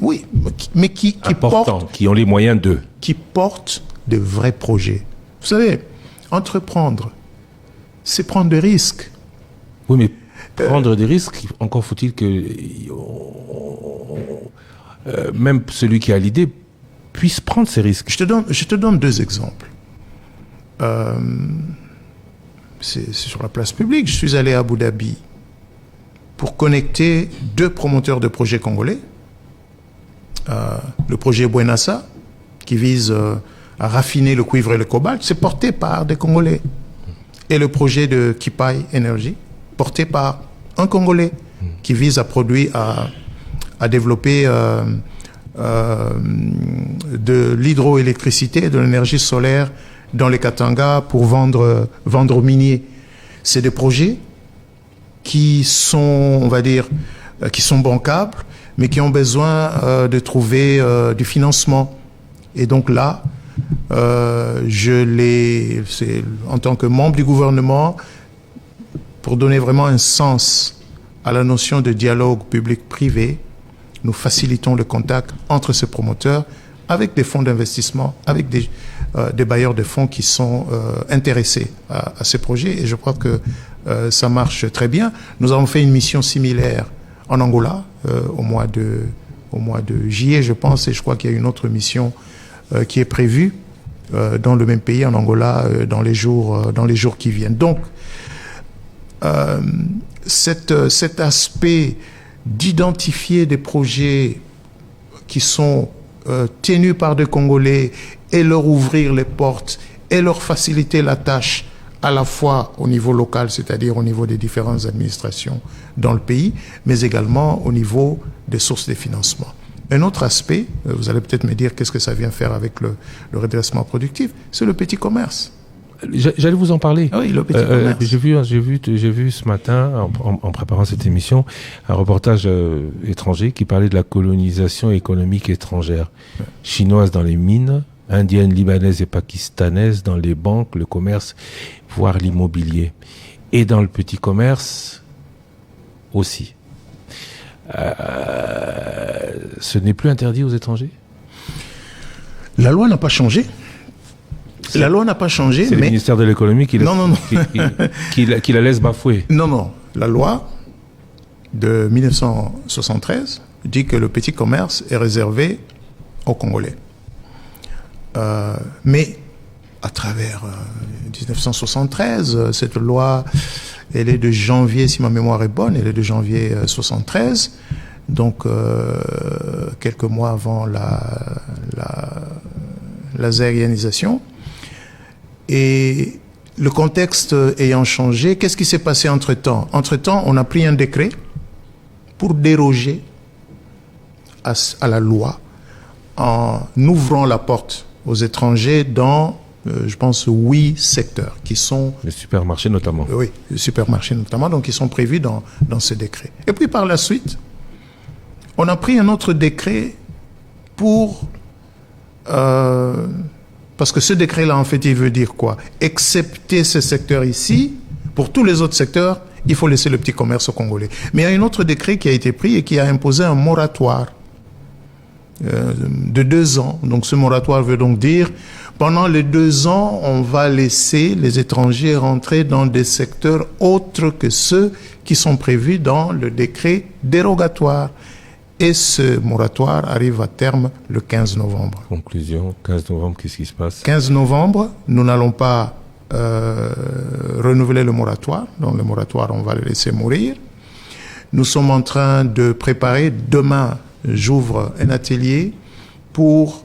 oui, mais qui Importants, qui ont les moyens d'eux. Qui portent de vrais projets. Vous savez, entreprendre, c'est prendre des risques. Oui, mais prendre des risques, encore faut-il que même celui qui a l'idée puisse prendre ces risques. Je te donne 2 exemples. C'est sur la place publique. Je suis allé à Abu Dhabi pour connecter 2 promoteurs de projets congolais. Le projet Buenassa, qui vise à raffiner le cuivre et le cobalt, c'est porté par des Congolais. Et le projet de Kipai Energy, porté par un Congolais, qui vise à produire, à développer de l'hydroélectricité et de l'énergie solaire dans les Katanga pour vendre aux miniers. C'est des projets qui sont, on va dire, qui sont bancables, mais qui ont besoin de trouver du financement. Et donc là, c'est en tant que membre du gouvernement, pour donner vraiment un sens à la notion de dialogue public-privé, nous facilitons le contact entre ces promoteurs avec des fonds d'investissement, avec des bailleurs de fonds qui sont intéressés à ces projets. Et je crois que ça marche très bien. Nous avons fait une mission similaire en Angola au mois de juillet, je pense, et je crois qu'il y a une autre mission qui est prévue dans le même pays, en Angola, dans les jours qui viennent. Donc, cet aspect d'identifier des projets qui sont tenus par des Congolais et leur ouvrir les portes et leur faciliter la tâche à la fois au niveau local, c'est-à-dire au niveau des différentes administrations dans le pays, mais également au niveau des sources de financement. Un autre aspect, vous allez peut-être me dire qu'est-ce que ça vient faire avec le redressement productif, c'est le petit commerce. J'allais vous en parler. Ah oui, le petit commerce. J'ai vu ce matin, en préparant cette émission, un reportage étranger qui parlait de la colonisation économique étrangère. Chinoise dans les mines, indienne, libanaise et pakistanaise dans les banques, le commerce, voire l'immobilier. Et dans le petit commerce aussi. Ce n'est plus interdit aux étrangers ? La loi n'a pas changé. La loi n'a pas changé, c'est mais... le ministère de l'économie qui la laisse bafouer. Non. La loi de 1973 dit que le petit commerce est réservé aux Congolais. Mais à travers 1973, cette loi, elle est de janvier, si ma mémoire est bonne, elle est de janvier 73, donc quelques mois avant la zaïrianisation. Et le contexte ayant changé, qu'est-ce qui s'est passé entre-temps ? Entre-temps, on a pris un décret pour déroger à la loi en ouvrant la porte aux étrangers dans, je pense, 8 secteurs qui sont... Les supermarchés notamment. Oui, les supermarchés notamment, donc ils sont prévus dans ce décret. Et puis par la suite, on a pris un autre décret pour... parce que ce décret-là, en fait, il veut dire quoi ? Excepté ce secteur ici, pour tous les autres secteurs, il faut laisser le petit commerce aux Congolais. Mais il y a un autre décret qui a été pris et qui a imposé un moratoire de 2 ans. Donc ce moratoire veut donc dire, pendant les 2 ans, on va laisser les étrangers rentrer dans des secteurs autres que ceux qui sont prévus dans le décret dérogatoire. Et ce moratoire arrive à terme le 15 novembre. Conclusion, 15 novembre, qu'est-ce qui se passe ? 15 novembre, nous n'allons pas renouveler le moratoire. Donc le moratoire, on va le laisser mourir. Nous sommes en train de préparer, demain, j'ouvre un atelier pour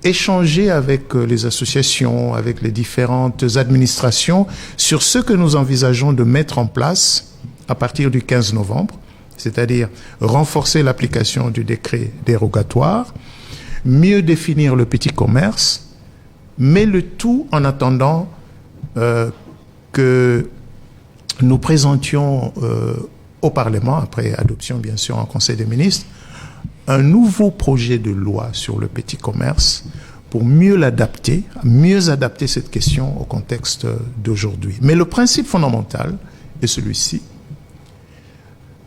échanger avec les associations, avec les différentes administrations sur ce que nous envisageons de mettre en place à partir du 15 novembre. C'est-à-dire renforcer l'application du décret dérogatoire, mieux définir le petit commerce, mais le tout en attendant que nous présentions au Parlement, après adoption bien sûr en Conseil des ministres, un nouveau projet de loi sur le petit commerce pour mieux l'adapter, mieux adapter cette question au contexte d'aujourd'hui. Mais le principe fondamental est celui-ci.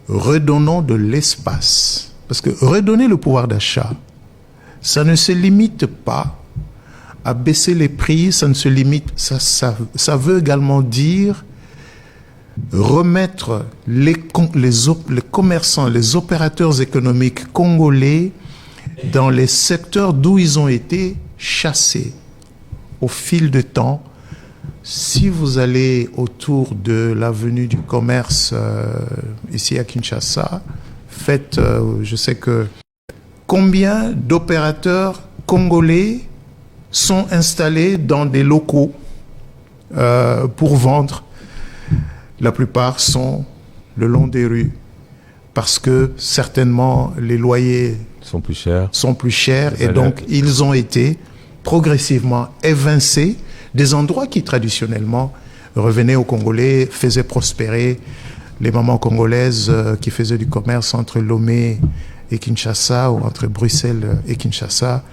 Redonnons de l'espace. Parce que redonner le pouvoir d'achat, ça ne se limite pas à baisser les prix, ça ne se limite, ça veut également dire remettre les commerçants, les opérateurs économiques congolais dans les secteurs d'où ils ont été chassés au fil du temps. Si vous allez autour de l'avenue du commerce ici à Kinshasa, faites, je sais que combien d'opérateurs congolais sont installés dans des locaux pour vendre. La plupart sont le long des rues parce que certainement les loyers sont plus chers et donc ils ont été progressivement évincés des endroits qui traditionnellement revenaient aux Congolais, faisaient prospérer les mamans congolaises qui faisaient du commerce entre Lomé et Kinshasa ou entre Bruxelles et Kinshasa.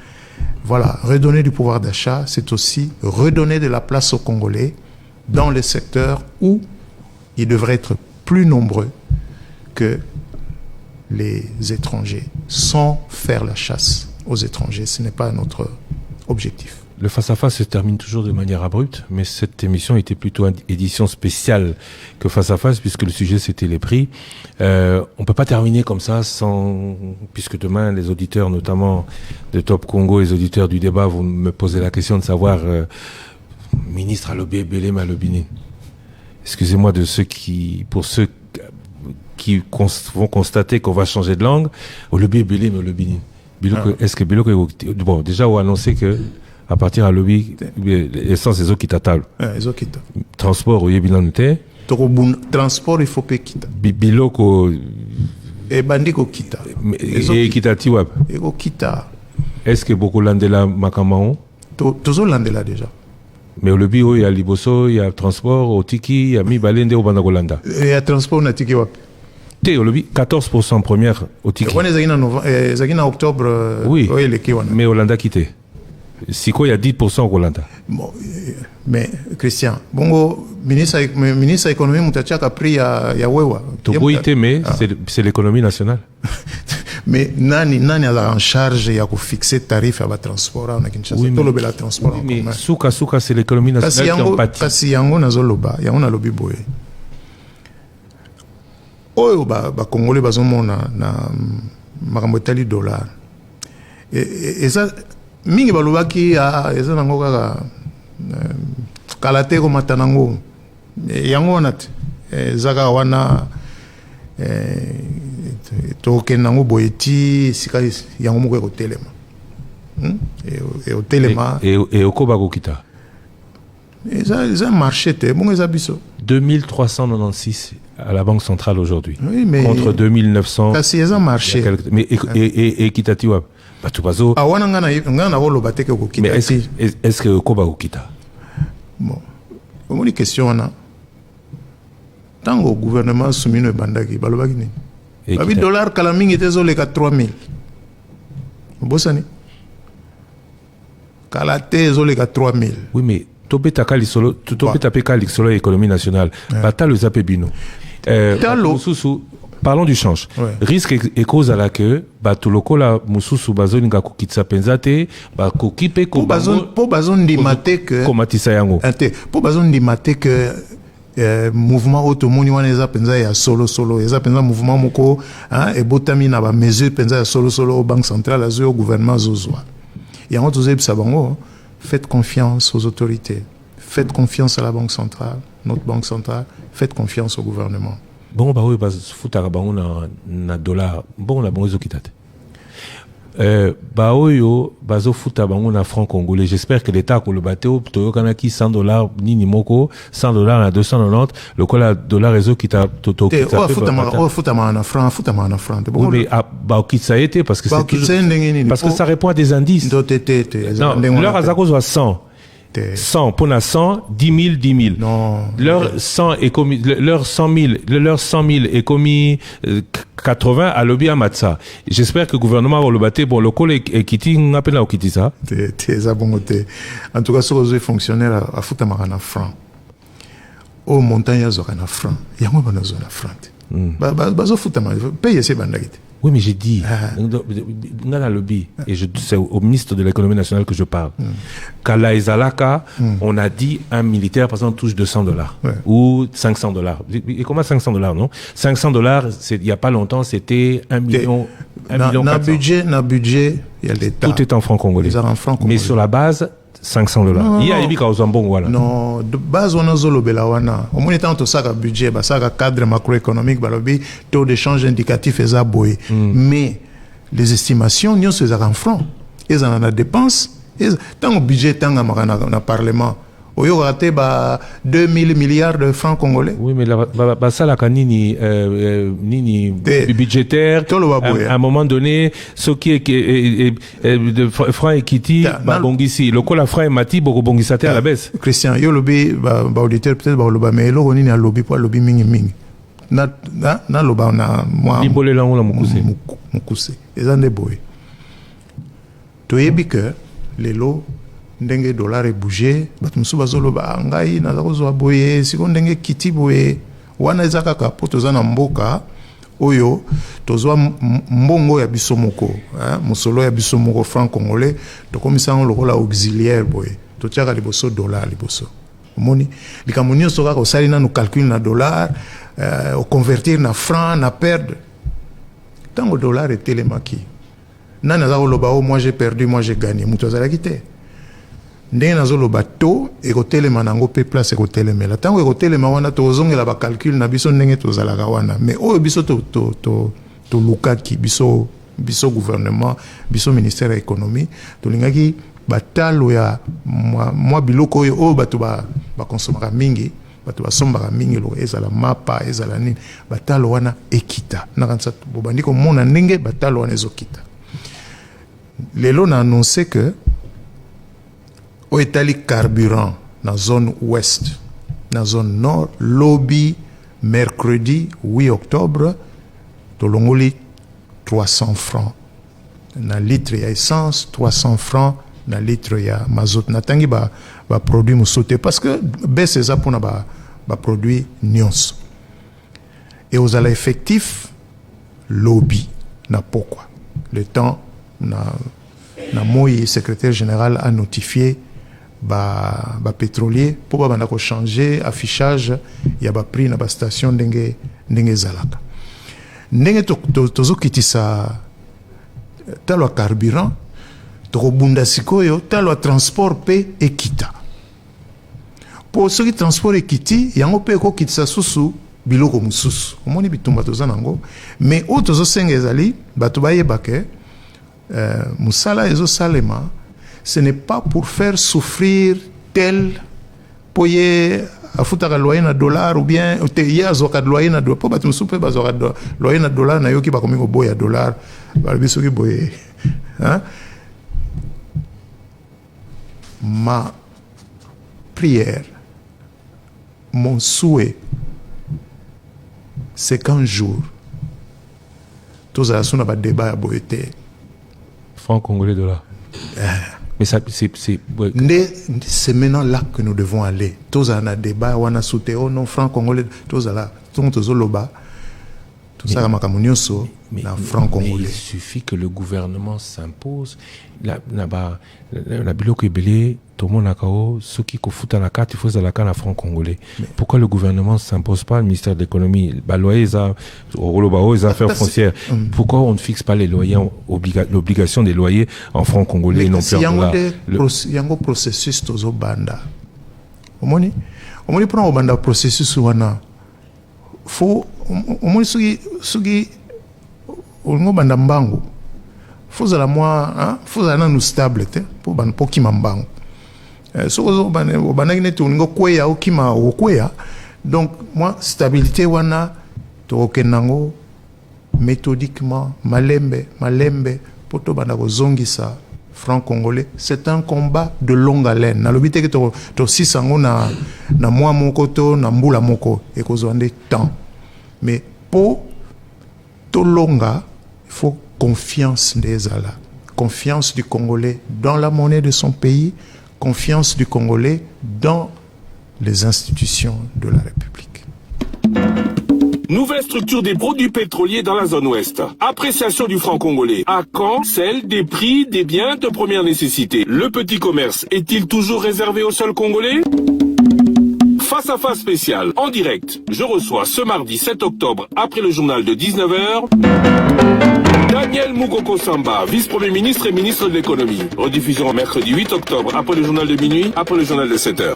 Voilà, redonner du pouvoir d'achat, c'est aussi redonner de la place aux Congolais dans les secteurs où ils devraient être plus nombreux que les étrangers, sans faire la chasse aux étrangers. Ce n'est pas notre objectif. Le face-à-face se termine toujours de manière abrupte, mais cette émission était plutôt une édition spéciale que face-à-face, puisque le sujet c'était les prix. On peut pas terminer comme ça puisque demain les auditeurs, notamment de Top Congo, les auditeurs du débat vont me poser la question de savoir, ministre à lobby Belé Malobini. Excusez-moi pour ceux qui vont constater qu'on va changer de langue, au lobby Belé Malobini. Est-ce que Biloko, bon, déjà on a annoncé que à partir à lobby, l'essence des eaux qui t'attendent. Transport, au Yébilanté. Transport, il faut pas quitter. Biloko. Et bandiko kita. Et kita tiwab. Et au kita. Est-ce que beaucoup landela makamao? Toujours landela déjà. Mais au lobby, il y a Liboso, il y a transport, au Tiki, il y a Mi Balende, au Bandagolanda. Il y a transport, on a Tiki wap. Au lobby, 14% première au Tiki. On est en octobre. Oui. Mais Hollanda quitté. Si quoi, il y a 10% au Hollanda. Bon, mais Christian, bongo ministre de l'économie Moutachak a pris à Wewa. Togo mais c'est l'économie nationale. Mais nani a en charge ya ko fixer tarif à transport en Kinshasa. Oui, tout le bel transport. Mais souka c'est l'économie nationale qui en pâtit. Kasi yango nazoloba, ya ona lobi boye. Oyo ba Congolais bazomona na makambo tali dollar. Et ça mingi balobaki eza nango kaka kalate ko matanango yango wana zaka wana token nango boyeti sika yango moko ko telema et au telema et okoba ko kita eza marché te bongo eza biso 2396 à la Banque centrale aujourd'hui, oui, mais contre 2900 kasi eza marché mais et kitatiwa. Mais est-ce que Koba Okita? Bon, une question on a. Tant que le gouvernement soumis le bandagi, balobagini. Abi dollar kalaming était zolé 3000. Bosani. Kalate zolé 3000. Oui, mais topé takali solo, topé tapé kali solo économie nationale. Bata le zapé bino. Parlons du change. Ouais. Risque et cause à la queue, tout le cola mususu bazoni ga kokitsa penzate, kokipe ko po bazon di mate que komatisa yango. Po bazon di mate que mouvement automoni wana eza penza ya solo eza penza mouvement moko et botami na ba mesure penza ya solo au banque centrale azo au gouvernement zozwa. Yango tozeb sabango, faites confiance aux autorités. Faites confiance à la banque centrale, notre banque centrale, faites confiance au gouvernement. Bon bah oui futaka bango na dollar bon la bonzo kitate bah oyo bazo futa bango na franc congolais. J'espère que l'état ko le bateau toyokana ki $100 nini moko $100 na 290 le kola dollar réseau qui t'a toto futama na franc oui mais bah qui ça a été parce que c'est toujours... parce que ça répond à des indices non leur azako soit 100 100 pour 100, 10 000, 10 000. Non. Leur 100 est commis, leur 100 000 est commis 80 à lobby à Matsa. J'espère que le gouvernement va le battre. Bon, le col est quitté, on appelle là quitter ça. En tout cas, ce que les fonctionnaires à foutre en franc. Au montagne, il y a un franc. Il y a un franc. Bazo foutre paye ces bandages. Oui, mais j'ai dit, on a le lobby, et c'est au ministre de l'économie nationale que je parle. Qu'à la Ezalaka, on a dit un militaire, par exemple, touche $200 ou $500. Et comment $500, non? $500, il n'y a pas longtemps, c'était 1 million. Dans le budget, il y a l'État. Tout est en francs congolais. Mais sur la base, $500. Il y a des cas voilà. Non, de base, on a zolo belawana. Au moins, il y a un budget, un cadre macroéconomique, un taux d'échange indicatif et ça. Mais les estimations, nous sommes en francs. Ils en ont des dépenses. Tant au budget, tant dans le Parlement. Il y a 2000 milliards de francs congolais. Oui, mais ça, la nini budgétaire, à un moment donné, ce qui est de francs equity, bongisi. Le col à francs et mati, bongissate à la baisse. Christian, yo lobby, auditeur peut-être, mais lo on a lobby pour lobby mingi. Na loba na moi. Libole la on la mukuse. Les ande boy. To yebi que les lots ndenge dollar bougé bato musu bazoloba ngai na zakozwa boye siko ndenge kiti boye wana ezaka ka poto za na mboka oyo tozwa mbongo ya biso moko musolo ya biso moko franc congolais to komisa ngo lokola auxiliaire boye to tiaka liboso dollar liboso omoni likamunyo soka ko sali na no calcul na dollar au convertir na franc na perdre tango dollar est télémaki nana za koloba oh moi j'ai perdu moi j'ai gagné muto za la quitté ndenge nazoloba to ekotelema nango pe place ekotelemela tango ekotelema wana tozongela ba calcul na biso ndenge tozalaka wana mais oyo biso to lukaki biso gouvernement biso ministère ya économie tolingaki batalo ya mwa biloko oyo bato ba consomaka mingi bato basombaka mingi lo ezala mapa ezala nini batalo wana ekita nakanisa bobandi komona ndenge batalo wana ezokita lelo na annoncé que au Italie carburant dans la zone ouest, dans la zone nord, lobby mercredi 8 octobre, tolongoli 300 francs. Dans litre ya essence, 300 francs dans litre ya mazout. Natangi ba produit moussouté parce que baisse ça pour ba produit nyons. Et aux ala effectif lobby na pourquoi. Le temps na Moïse, secrétaire général, a notifié ba pétrolier pour ba banda ko changer affichage ya ba prix na ba station ndenge zalaka ndenge tozo kitisa talo carburant to bunda sikoyo talo transport pe ekita pour ceux qui transport ekiti yango pe ko kitisa susu biloko mususu omoni bitumba tozanango mais auto zo senga ezali bato bayeba ke musala ezo salema. Ce n'est pas pour faire souffrir tel poye afutaka loyer na dollar ou bien te yazoka loyer na dollar po batu soupe bazoka loyer na dollar na yoki ba komiko boya dollar ba biso ki boye hein. Ma prière, mon souhait, c'est qu'un jour tous à suna ba débat à boyete franc congolais dollar. Mais ça, c'est maintenant là que nous devons aller. Tous à un débat, on a soutenu, oh non, franc congolais, tous à là, tous au loba, tout ça, mais il suffit que le gouvernement s'impose. La biloco est belé, tout le monde a kao, ceux qui foutent à la carte, il faut à la carte à franc congolais. Pourquoi le gouvernement ne s'impose pas, le ministère de l'économie, les affaires foncières, pourquoi on ne fixe pas les loyers, l'obligation des loyers en franc congolais, non plus en dollars? Il y a un processus au banda. Au moins, pour un banda processus wana, faut, au moins, sugi, au banda mbangu. Faut à la moi, faut à nous stable, pour ban poki mambangu. So banagine tuningo kweya okima okweya. Donc moi stabilité wana to kenango méthodiquement malembe poto bana ko zongisa francs congolais, c'est un combat de longue haleine. Na lobité que to sisango na mwa moko to na mbula moko et kozwande temps. Mais pour to longa, il faut confiance des ala. Confiance du Congolais dans la monnaie de son pays, confiance du Congolais dans les institutions de la République. Nouvelle structure des produits pétroliers dans la zone ouest. Appréciation du franc congolais. À quand celle des prix des biens de première nécessité? Le petit commerce est-il toujours réservé aux seuls Congolais? Face à face spécial, en direct. Je reçois ce mardi 7 octobre, après le journal de 19h, Daniel Mukoko Samba, vice-premier ministre et ministre de l'économie. Rediffusion mercredi 8 octobre, après le journal de minuit, après le journal de 7h.